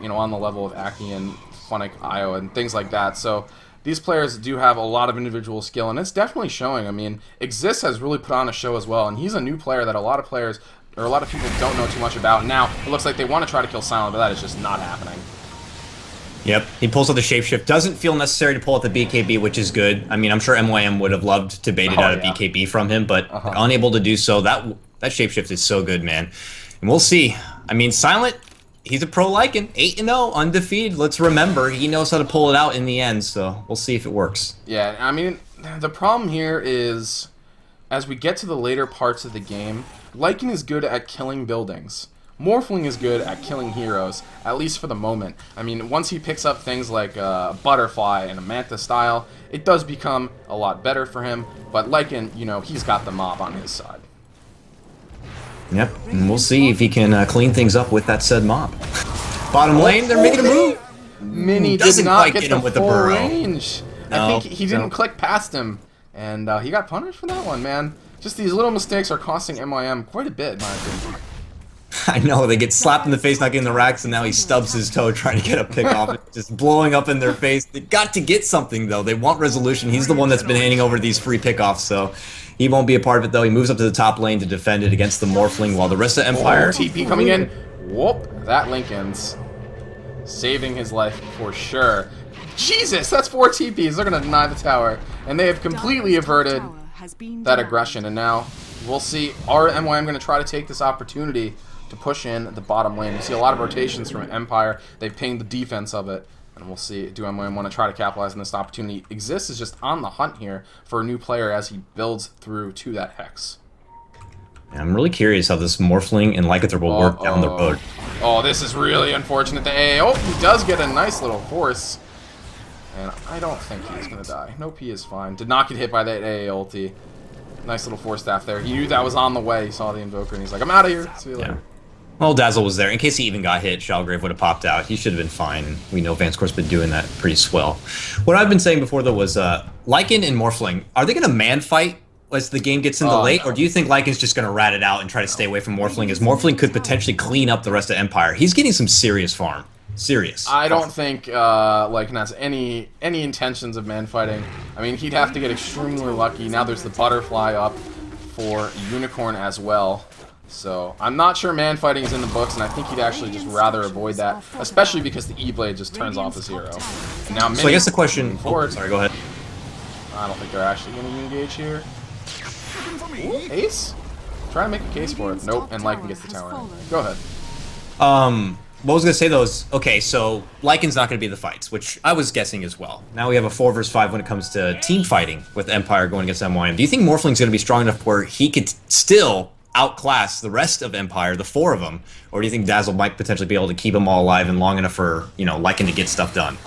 you know, on the level of Aki and Funnick, Io, and things like that. So these players do have a lot of individual skill, and it's definitely showing. I mean, Exist has really put on a show as well, and he's a new player that a lot of players, or a lot of people don't know too much about. Now, it looks like they want to try to kill Silent, but that is just not happening. Yep, he pulls out the shapeshift. Doesn't feel necessary to pull out the BKB, which is good. I mean, I'm sure MYM would have loved to bait it out of BKB from him, but unable to do so. That shapeshift is so good, man. And we'll see. I mean, Silent, he's a pro Lycan, 8-0, undefeated. Let's remember, he knows how to pull it out in the end, so we'll see if it works. Yeah, I mean, the problem here is, as we get to the later parts of the game, Lycan is good at killing buildings. Morphling is good at killing heroes, at least for the moment. I mean, once he picks up things like Butterfly and a Manta style, it does become a lot better for him, but Lycan, you know, he's got the mob on his side. Yep, and we'll see if he can clean things up with that said mob. Bottom lane, they're making a move. Mini did not get the full range. I think he didn't click past him, and he got punished for that one, man. Just these little mistakes are costing MYM quite a bit, in my opinion. I know, they get slapped in the face not getting the racks, and now he stubs his toe trying to get a pick off. It's just blowing up in their face. They got to get something, though. They want resolution. He's the one that's been handing over these free pickoffs, so he won't be a part of it, though. He moves up to the top lane to defend it against the Morphling, while the rest of Empire... TP coming in. Whoop. That Lincoln's saving his life for sure. Jesus, that's 4 TPs. They're going to deny the tower. And they have completely averted that aggression. And now we'll see. Are MYM going to try to take this opportunity to push in the bottom lane? We see a lot of rotations from Empire. They've pinged the defense of it. And we'll see, do MYM want to try to capitalize on this opportunity? Exist is just on the hunt here for a new player as he builds through to that Hex. I'm really curious how this Morphling and Lycanthrope will work down the road. Oh, this is really unfortunate. Oh, he does get a nice little force. And I don't think he's going to die. Nope, he is fine. Did not get hit by that AA ulti. Nice little force staff there. He knew that was on the way. He saw the Invoker and he's like, I'm out of here. See you later. Yeah. Well, Dazzle was there. In case he even got hit, Shalgrave would have popped out. He should have been fine. We know Vanscore's been doing that pretty swell. What I've been saying before, though, was Lycan and Morphling, are they going to man fight as the game gets into late? No. Or do you think Lycan's just going to rat it out and try to stay away from Morphling, as Morphling could potentially clean up the rest of Empire? He's getting some serious farm. Serious. I don't think Lycan has any intentions of man fighting. I mean, he'd have to get extremely lucky. Now there's the Butterfly up for Unicorn as well. So I'm not sure man fighting is in the books, and I think he'd actually just rather avoid that, especially because the E-Blade just turns off his hero. And now so I guess the question... forward. Sorry, go ahead. I don't think they're actually going to engage here. Ooh, Ace? Try to make a case for it. Nope, and Lycan gets the tower. Go ahead. What I was going to say, though, is, okay, so Lycan's not going to be the fights, which I was guessing as well. Now we have a 4 versus 5 when it comes to team fighting with Empire going against MYM. Do you think Morphling's going to be strong enough where he could still outclass the rest of Empire, the 4 of them? Or do you think Dazzle might potentially be able to keep them all alive and long enough for, you know, Lycan to get stuff done?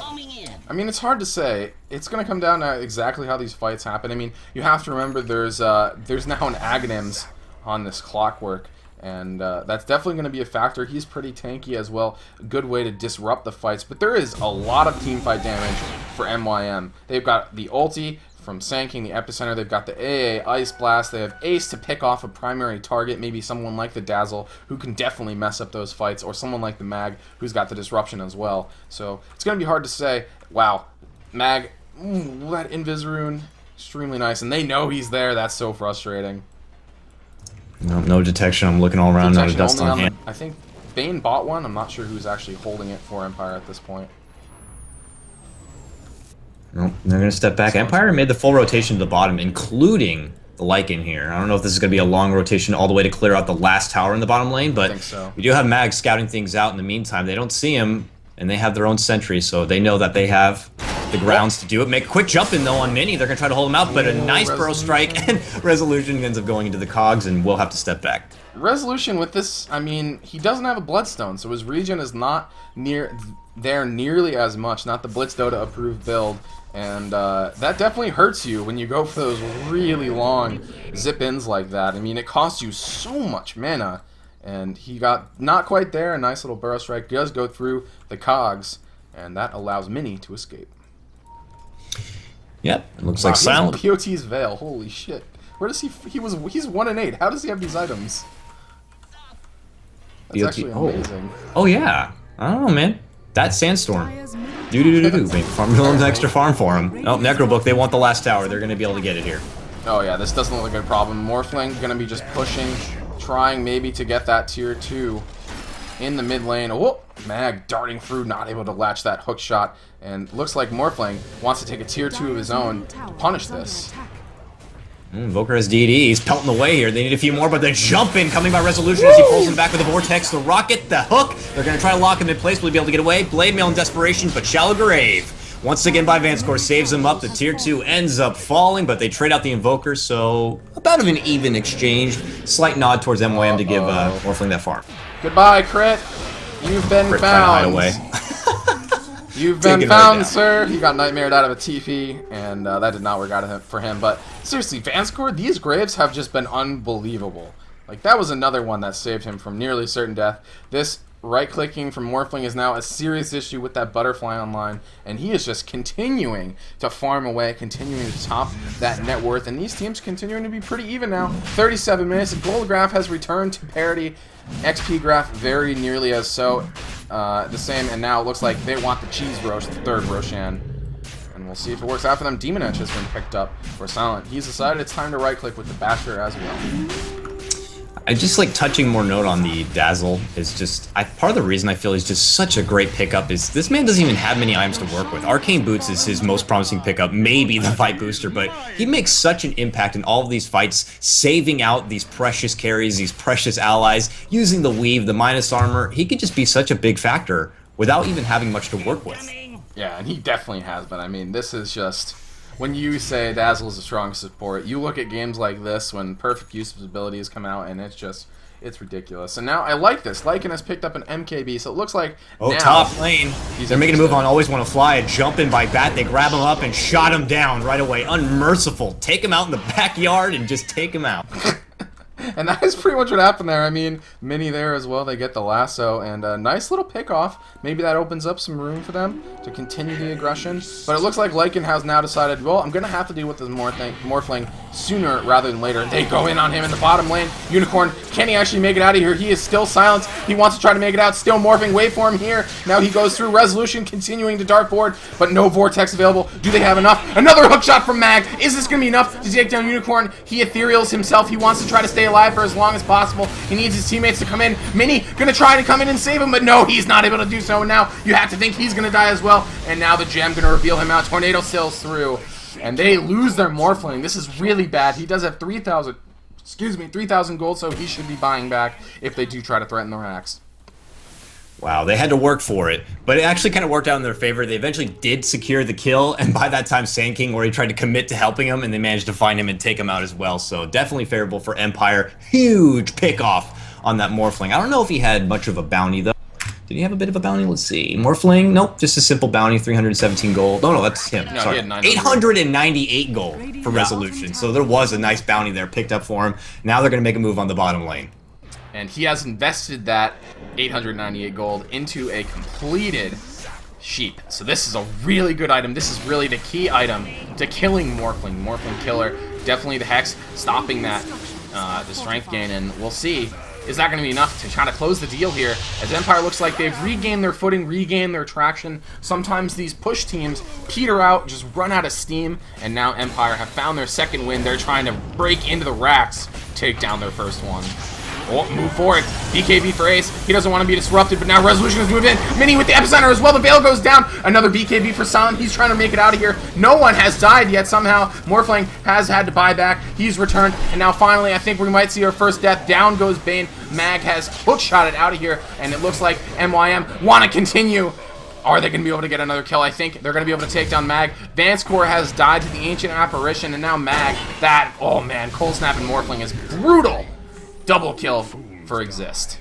I mean, it's hard to say. It's going to come down to exactly how these fights happen. I mean, you have to remember there's now an Aghanims on this Clockwork, and that's definitely going to be a factor. He's pretty tanky as well. A good way to disrupt the fights. But there is a lot of team fight damage for MYM. They've got the ulti from Sanking the Epicenter. They've got the AA Ice Blast. They have Ace to pick off a primary target. Maybe someone like the Dazzle, who can definitely mess up those fights. Or someone like the Mag, who's got the disruption as well. So it's going to be hard to say. Wow. Mag, that Invis rune, extremely nice. And they know he's there. That's so frustrating. No detection. I'm looking all around. Not a dust on hand. I think Bane bought one. I'm not sure who's actually holding it for Empire at this point. Nope, they're going to step back. Empire made the full rotation to the bottom, including the Lycan here. I don't know if this is going to be a long rotation all the way to clear out the last tower in the bottom lane, but we do have Mag scouting things out in the meantime. They don't see him, and they have their own sentry, so they know that they have the grounds to do it. Make a quick jump in, though, on Mini. They're going to try to hold him out, but a nice burrow strike, and Resolution ends up going into the cogs, and we'll have to step back. Resolution with this, I mean, he doesn't have a Bloodstone, so his regen is not nearly as much, not the Blitz Dota approved build, and that definitely hurts you when you go for those really long zip-ins like that. I mean, it costs you so much mana, and he got not quite there. A nice little Burrow Strike does go through the cogs, and that allows Mini to escape. Yep, it looks like Silent. POT's Veil, holy shit. Where does he's 1 in 8. How does he have these items? That's actually amazing. Oh yeah. I don't know, man. That Sandstorm. Do. Maybe farm an extra farm for him. Oh, Necrobook, they want the last tower. They're gonna be able to get it here. Oh yeah, this doesn't look like a problem. Morphling gonna be just pushing, trying maybe to get that tier 2 in the mid lane. Oh, Mag darting through, not able to latch that hook shot, and looks like Morphling wants to take a tier 2 of his own to punish this. Invoker has DD. He's pelting away here. They need a few more, but the jump in coming by Resolution as he pulls him back with the Vortex, the Rocket, the Hook. They're going to try to lock him in place. Will he be able to get away? Blade Mail in desperation, but Shallow Grave. Once again by Vanscore saves him up. The tier 2 ends up falling, but they trade out the Invoker, so about of an even exchange. Slight nod towards MYM to give Morphling that farm. Goodbye, Crit. You've been Crit found. trying to hide away. You've been found, sir. He got nightmared out of a TP, and that did not work out for him. But seriously, Vanscore, these Graves have just been unbelievable. Like, that was another one that saved him from nearly certain death. This right-clicking from Morphling is now a serious issue with that Butterfly online, and he is just continuing to farm away, continuing to top that net worth, and these teams continuing to be pretty even now. 37 minutes, Gold Graph has returned to parity, XP Graph very nearly as so, the same, and now it looks like they want the Cheese Roche, the third Roshan. And we'll see if it works out for them. Demon Edge has been picked up for Silent. He's decided it's time to right-click with the Basher as well. I just like touching more note on the Dazzle is just part of the reason I feel he's just such a great pickup is this man doesn't even have many items to work with. Arcane Boots is his most promising pickup, maybe the fight booster, but he makes such an impact in all of these fights, saving out these precious carries, these precious allies, using the weave, the minus armor. He could just be such a big factor without even having much to work with. Yeah, and he definitely has, but I mean, this is just... When you say Dazzle is a strong support, you look at games like this when perfect use of his abilities come out, and it's ridiculous. And now I like this. Lycan has picked up an MKB, so it looks like now top lane. They're making a move on Always Want to Fly, a jump in by Bat. They grab him up and shot him down right away. Unmerciful. Take him out in the backyard and just take him out. And that is pretty much what happened there. I mean, Mini there as well. They get the lasso and a nice little pick-off. Maybe that opens up some room for them to continue the aggression. But it looks like Lycan has now decided, well, I'm going to have to deal with this Morphling sooner rather than later. They go in on him in the bottom lane. Unicorn, can he actually make it out of here? He is still silenced. He wants to try to make it out. Still morphing. Waveform here. Now he goes through Resolution, continuing to dartboard, but no Vortex available. Do they have enough? Another hook shot from Mag. Is this going to be enough to take down Unicorn? He ethereals himself. He wants to try to stay alive for as long as possible. He needs his teammates to come in. Mini gonna try to come in and save him, but no, he's not able to do so. And now you have to think he's gonna die as well. And now the gem gonna reveal him out. Tornado sails through, and they lose their Morphling. This is really bad. He does have 3,000 gold, so he should be buying back if they do try to threaten the racks. Wow, they had to work for it, but it actually kind of worked out in their favor. They eventually did secure the kill, and by that time, Sand King already tried to commit to helping him, and they managed to find him and take him out as well. So definitely favorable for Empire. Huge pick-off on that Morphling. I don't know if he had much of a bounty, though. Did he have a bit of a bounty? Let's see. Morphling? Nope, just a simple bounty, 317 gold. No, that's him. No, sorry. he had 898 gold for Resolution. So there was a nice bounty there picked up for him. Now they're going to make a move on the bottom lane. And he has invested that 898 gold into a completed sheep. So this is a really good item. This is really the key item to killing Morphling. Morphling killer. Definitely the Hex stopping that, the strength gain. And we'll see. Is that going to be enough to try to close the deal here? As Empire looks like they've regained their footing, regained their traction. Sometimes these push teams peter out, just run out of steam. And now Empire have found their second win. They're trying to break into the racks, take down their first one. Oh, move forward. BKB for Ace. He doesn't want to be disrupted, but now Resolution has moved in. Mini with the epicenter as well. The Veil goes down. Another BKB for Silent. He's trying to make it out of here. No one has died yet somehow. Morphling has had to buy back. He's returned. And now finally, I think we might see our first death. Down goes Bane. Mag has hookshotted out of here. And it looks like MYM want to continue. Are they going to be able to get another kill? I think they're going to be able to take down Mag. Vanscore has died to the Ancient Apparition. And now Mag, oh man, Cold Snap and Morphling is brutal. Double kill for Exist.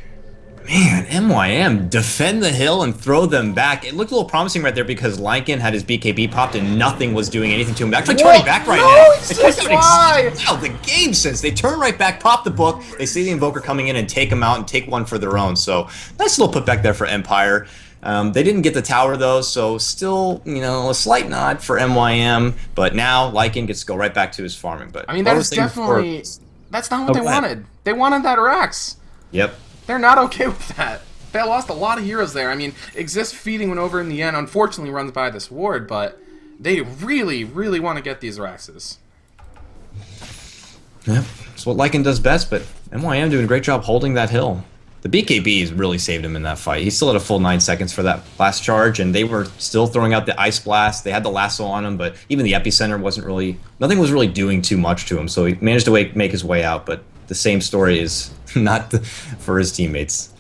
Man, MYM defend the hill and throw them back. It looked a little promising right there because Lycan had his BKB popped and nothing was doing anything to him. Actually turning back right now. Exist, why? Wow, the game sense. They turn right back, pop the book. They see the Invoker coming in and take him out and take one for their own. So nice little put back there for Empire. They didn't get the tower though, so still, you know, a slight nod for MYM. But now Lycan gets to go right back to his farming. But I mean, that is definitely that's not what they wanted. They wanted that Rex. Yep. They're not okay with that. They lost a lot of heroes there. I mean, Exist feeding one over in the end unfortunately runs by this ward, but they really, really want to get these Rexes. Yep, that's what Lycan does best, but MYM doing a great job holding that hill. The BKBs really saved him in that fight. He still had a full 9 seconds for that last charge, and they were still throwing out the Ice Blast. They had the lasso on him, but even the Epicenter wasn't really... Nothing was really doing too much to him, so he managed to make his way out, but the same story is not for his teammates.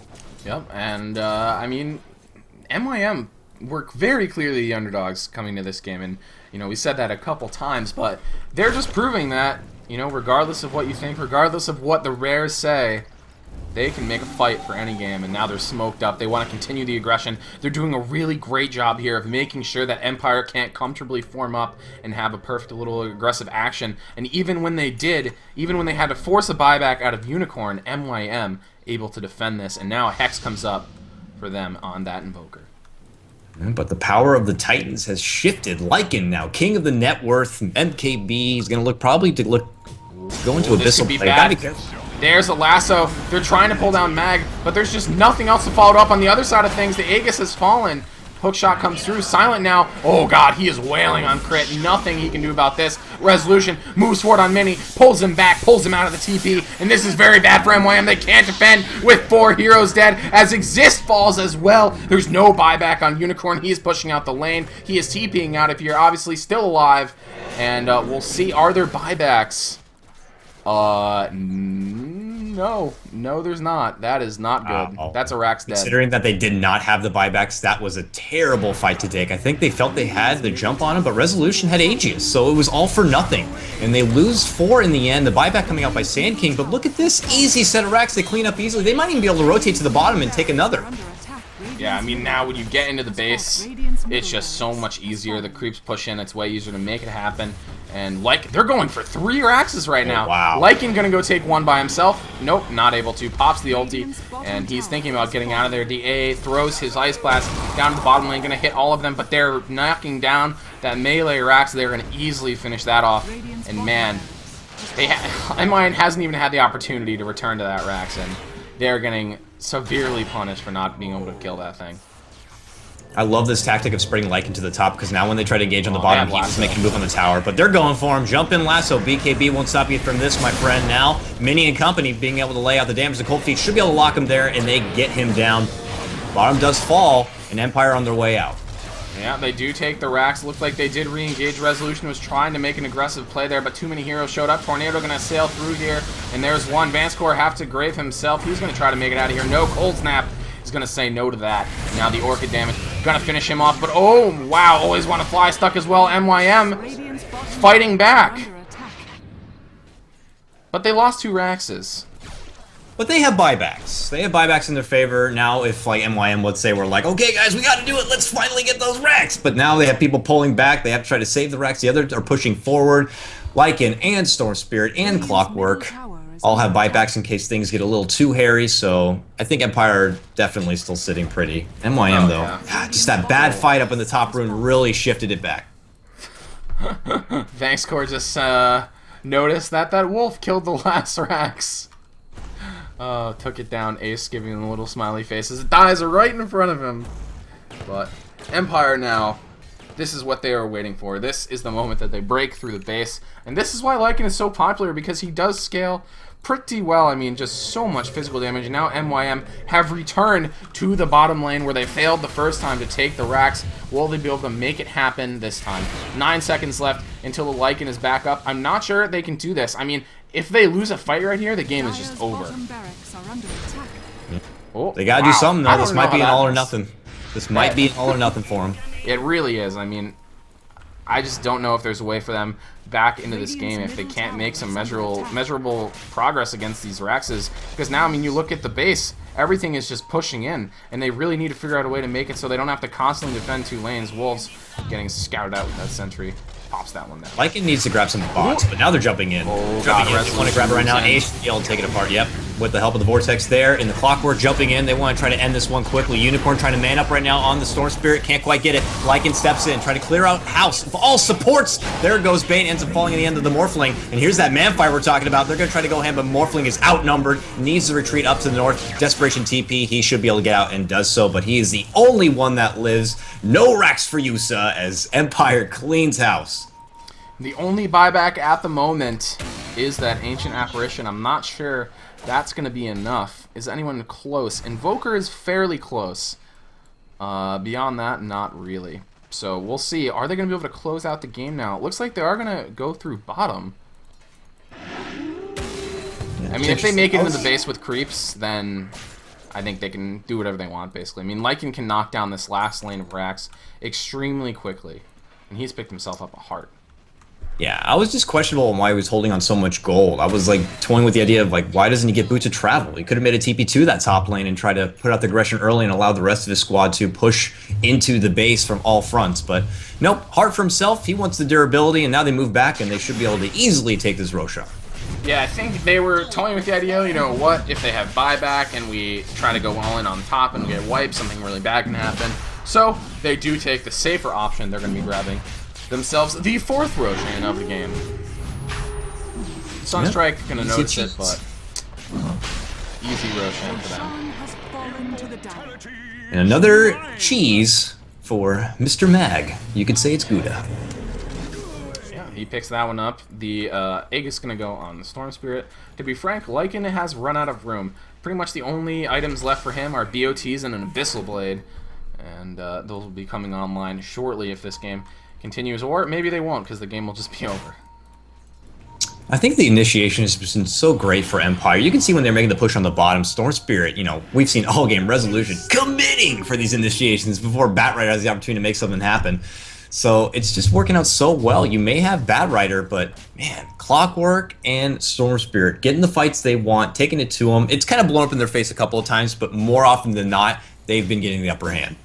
Yep, and I mean, MYM were very clearly the underdogs coming to this game, and you know we said that a couple times, but they're just proving that, you know, regardless of what you think, regardless of what the rares say, they can make a fight for any game, and now they're smoked up. They want to continue the aggression. They're doing a really great job here of making sure that Empire can't comfortably form up and have a perfect little aggressive action. And even when they did, even when they had to force a buyback out of Unicorn, MYM able to defend this, and now a Hex comes up for them on that Invoker. But the power of the Titans has shifted. Lycan now, king of the net worth, MKB. He's going to look go into Abyssal play. There's a lasso. They're trying to pull down Mag, but there's just nothing else to follow up on the other side of things. The Aegis has fallen. Hookshot comes through. Silent now. Oh god, he is wailing on crit. Nothing he can do about this. Resolution moves forward on Mini, pulls him back, pulls him out of the TP, and this is very bad for MYM. They can't defend with 4 heroes dead as Exist falls as well. There's no buyback on Unicorn. He is pushing out the lane. He is TPing out if you're obviously still alive, and we'll see, are there buybacks? No, there's not. That is not good. That's a Rax dead. Considering that they did not have the buybacks, that was a terrible fight to take. I think they felt they had the jump on him, but Resolution had Aegis, so it was all for nothing. And they lose 4 in the end. The buyback coming out by Sand King, but look at this easy set of Rax. They clean up easily. They might even be able to rotate to the bottom and take another. Yeah, I mean, now when you get into the base, it's just so much easier. The creeps push in. It's way easier to make it happen. And they're going for 3 Raxes right now. Wow. Lycan gonna go take one by himself. Nope, not able to. Pops the ulti, and he's thinking about getting out of there. DA throws his Ice Blast down to the bottom lane, gonna hit all of them, but they're knocking down that melee Rax. They're gonna easily finish that off. And man, MYM hasn't even had the opportunity to return to that Rax, and they're getting severely punished for not being able to kill that thing. I love this tactic of spreading Lycan to the top, because now when they try to engage on the bottom, he's making a move on the tower. But they're going for him. Jump in lasso. BKB won't stop you from this, my friend. Now, Mini and company being able to lay out the damage. The Cold Feet should be able to lock him there, and they get him down. Bottom does fall, and Empire on their way out. Yeah, they do take the Rax. Looks like they did re-engage. Resolution was trying to make an aggressive play there, but too many heroes showed up. Tornado gonna sail through here, and there's one. Vanscore have to grave himself. He's gonna try to make it out of here. No Cold Snap. He's gonna say no to that. Now the Orchid damage gonna finish him off, but oh wow, always want to fly stuck as well. MYM fighting back, but they lost 2 Raxes. But they have buybacks. They have buybacks in their favor. Now if like MYM, let's say, we're like, okay guys, we gotta do it, let's finally get those Rax. But now they have people pulling back. They have to try to save the Rax. The others are pushing forward. Lycan and Storm Spirit and Clockwork all have buybacks in case things get a little too hairy, so I think Empire definitely still sitting pretty. MYM though, yeah. Just that bad fight up in the top rune really shifted it back. Vanscore just noticed that wolf killed the last Rax. Took it down. Ace giving him a little smiley face as it dies right in front of him. But Empire now, this is what they are waiting for. This is the moment that they break through the base, and this is why Lycan is so popular, because he does scale pretty well. I mean, just so much physical damage. Now MYM have returned to the bottom lane where they failed the first time to take the Rax. Will they be able to make it happen this time? 9 seconds left until the Lycan is back up. I'm not sure they can do this. I mean, if they lose a fight right here, the game is just over. Oh, they gotta do something though. This might be an all or nothing. This might be an all or nothing for them. It really is. I mean, I just don't know if there's a way for them back into this game if they can't make some measurable progress against these Raxes. Because now, I mean, you look at the base, everything is just pushing in, and they really need to figure out a way to make it so they don't have to constantly defend 2 lanes. Wolves getting scouted out with that sentry. Pops that one down. Lycan needs to grab some bots, but now they're jumping in. Jumping in. They want to grab it right now. Ace should be able to take it apart. Yep. With the help of the Vortex there. In the Clockwork jumping in. They want to try to end this one quickly. Unicorn trying to man up right now on the Storm Spirit. Can't quite get it. Lycan steps in. Trying to clear out House of all supports. There goes Bane. Ends up falling at the end of the Morphling. And here's that Manfire we're talking about. They're going to try to go ham, but Morphling is outnumbered. Needs to retreat up to the north. Desperation TP. He should be able to get out and does so, but he is the only one that lives. No Rax for Yusa as Empire cleans house. The only buyback at the moment is that Ancient Apparition. I'm not sure that's going to be enough. Is anyone close? Invoker is fairly close. Beyond that, not really. So we'll see. Are they going to be able to close out the game now? It looks like they are going to go through bottom. I mean, if they make it into the base with creeps, then I think they can do whatever they want, basically. I mean, Lycan can knock down this last lane of Rax extremely quickly. And he's picked himself up a heart. Yeah, I was just questionable on why he was holding on so much gold. I was like toying with the idea of like, why doesn't he get Boots of Travel? He could have made a TP2 that top lane and try to put out the aggression early and allow the rest of his squad to push into the base from all fronts. But nope, Heart for himself. He wants the durability, and now they move back, and they should be able to easily take this Roshan. Yeah, I think they were toying with the idea, you know, what if they have buyback and we try to go all in on top and we get wiped, something really bad can happen. So they do take the safer option. They're going to be grabbing themselves the 4th Roshan of the game. Sunstrike gonna notice it, but easy Roshan for them. And another cheese for Mr. Mag. You could say it's Gouda. Yeah, he picks that one up. The Aegis gonna go on the Storm Spirit. To be frank, Lycan has run out of room. Pretty much the only items left for him are BOTs and an Abyssal Blade. And those will be coming online shortly if this game continues, or maybe they won't because the game will just be over. I think the initiation has been so great for Empire. You can see when they're making the push on the bottom, Storm Spirit, you know, we've seen all game Resolution committing for these initiations before Batrider has the opportunity to make something happen. So it's just working out so well. You may have Batrider, but man, Clockwork and Storm Spirit getting the fights they want, taking it to them. It's kind of blown up in their face a couple of times, but more often than not, they've been getting the upper hand.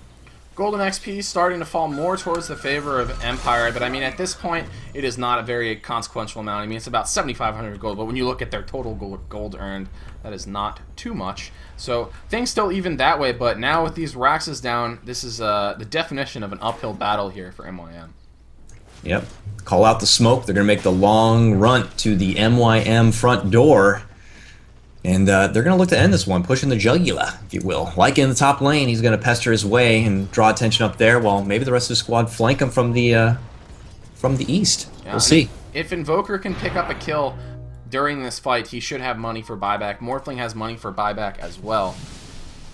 Golden XP starting to fall more towards the favor of Empire, but I mean, at this point, it is not a very consequential amount. I mean, it's about 7,500 gold, but when you look at their total gold earned, that is not too much. So things still even that way, but now with these Raxes down, this is the definition of an uphill battle here for MYM. Yep. Call out the smoke. They're going to make the long run to the MYM front door. And they're going to look to end this one, pushing the jugular, if you will. Like in the top lane, he's going to pester his way and draw attention up there, while maybe the rest of the squad flank him from the east. Yeah, we'll see. If Invoker can pick up a kill during this fight, he should have money for buyback. Morphling has money for buyback as well.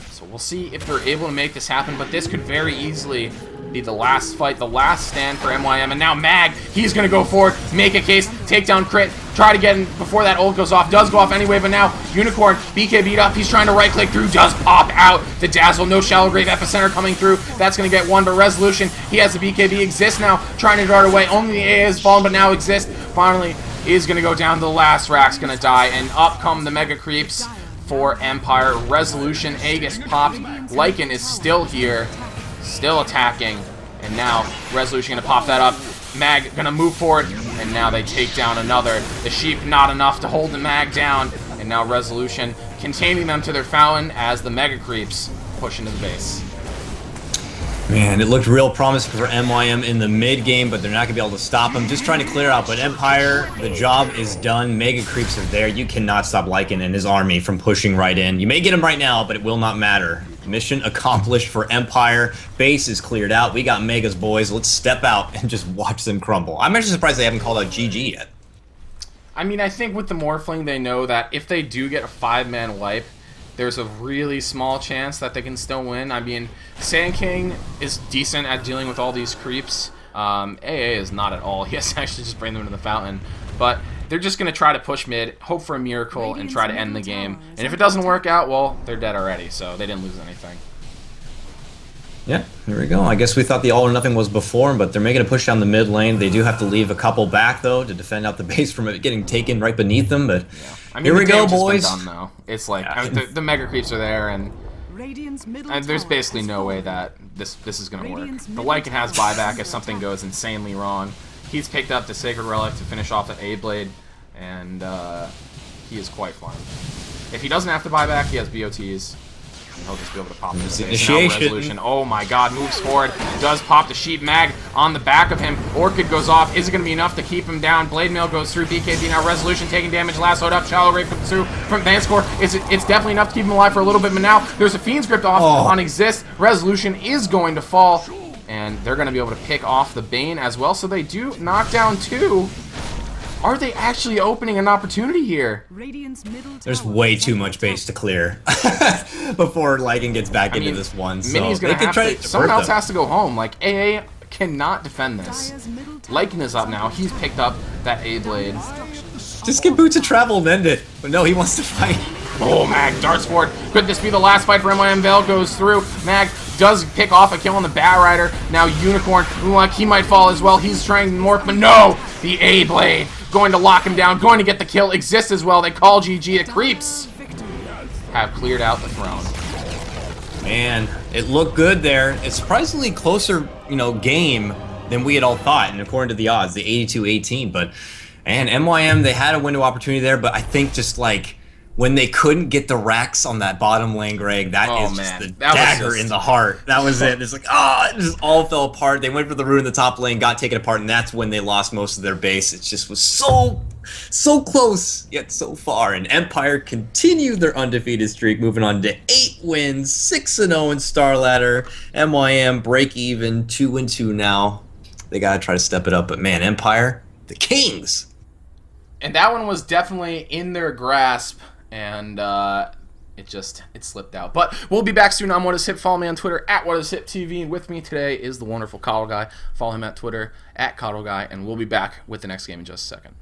So we'll see if they're able to make this happen, but this could very easily be the last fight, the last stand for MYM. And now Mag, he's going to go forward, make a case, take down crit, try to get in before that ult goes off. Does go off anyway, but now Unicorn, BK beat up. He's trying to right-click through, does pop out. The Dazzle, no Shallow Grave Epicenter coming through. That's going to get one, but Resolution, he has the BKB, exists now, trying to dart away. Only the AA has fallen, but now exists. Finally, is going to go down. The last Rack's going to die, and up come the Mega Creeps for Empire. Resolution, Aegis popped. Lycan is still here, still attacking, and now Resolution going to pop that up. Mag going to move forward, and now they take down another. The Sheep not enough to hold the Mag down, and now Resolution containing them to their fountain as the Mega Creeps push into the base. Man, it looked real promising for MYM in the mid game, but they're not going to be able to stop them. Just trying to clear out, but Empire, the job is done. Mega Creeps are there. You cannot stop Lycan and his army from pushing right in. You may get him right now, but it will not matter. Mission accomplished for Empire. Base is cleared out. We got Megas, boys. Let's step out and just watch them crumble. I'm actually surprised they haven't called out GG yet. I mean, I think with the Morphling, they know that if they do get a 5-man wipe, there's a really small chance that they can still win. I mean, Sand King is decent at dealing with all these creeps. AA is not at all. He has to actually just bring them to the fountain. But they're just going to try to push mid, hope for a miracle, and try to end the game. And if it doesn't work out, well, they're dead already, so they didn't lose anything. Yeah, here we go. I guess we thought the all or nothing was before, but they're making a push down the mid lane. They do have to leave a couple back, though, to defend out the base from it getting taken right beneath them. But Yeah. I mean, here we the go, damage has been boys. done, though. It's like Yeah. I mean, the mega creeps are there, and Radiant's middle there's tower basically has no way fallen. that this is going to work. Radiant's The middle Lycan has tower is buyback under if something attack. goes insanely wrong. He's picked up the Sacred Relic to finish off the A-Blade, and he is quite fine. If he doesn't have to buy back, he has BOTs. And he'll just be able to pop this Initiation. resolution. Oh my god, moves forward. Does pop the Sheep Mag on the back of him. Orchid goes off. Is it going to be enough to keep him down? Blade Mail goes through. BKB now resolution taking damage. Lassoed up. Shallow Ray comes through from Vanscore. It's definitely enough to keep him alive for a little bit, but now there's a Fiend's Grip off on Exist. Resolution is going to fall, and they're going to be able to pick off the Bane as well, so they do knock down 2. Are they actually opening an opportunity here? Radiant's middle There's tower way is too under much attack. base to clear before Lycan gets back into this one. So Minnie's they gonna can have try to. to Someone divert else them. has to go home. Like AA cannot defend this. Dire's middle tower Lycan is up now. He's picked up that A blade. Just get Boots to travel and end it. But no, he wants to fight. Oh, Mag darts forward. Could this be the last fight for MYM? Veil goes through. Mag does pick off a kill on the Bat Rider. Now Unicorn, like he might fall as well. He's trying to morph, but no! The A blade going to lock him down, going to get the kill. Exists as well. They call GG. The creeps have cleared out the throne. Man, it looked good there. It's surprisingly closer, game than we had all thought, and according to the odds, the 82-18. But, and MYM, they had a window opportunity there, but I think just like when they couldn't get the racks on that bottom lane, Greg, that is just the dagger in the heart. That was it. It's like, it just all fell apart. They went for the rune in the top lane, got taken apart, and that's when they lost most of their base. It just was so close, yet so far. And Empire continued their undefeated streak, moving on to 8 wins, 6-0 in Starladder. MYM break even, 2-2 now. They gotta try to step it up, but man, Empire, the Kings. And that one was definitely in their grasp, and it slipped out. But we'll be back soon on What Is Hip. Follow me on Twitter at What Is Hip TV, and with me today is the wonderful Coddle Guy. Follow him at Twitter at Coddle Guy, and we'll be back with the next game in just a second.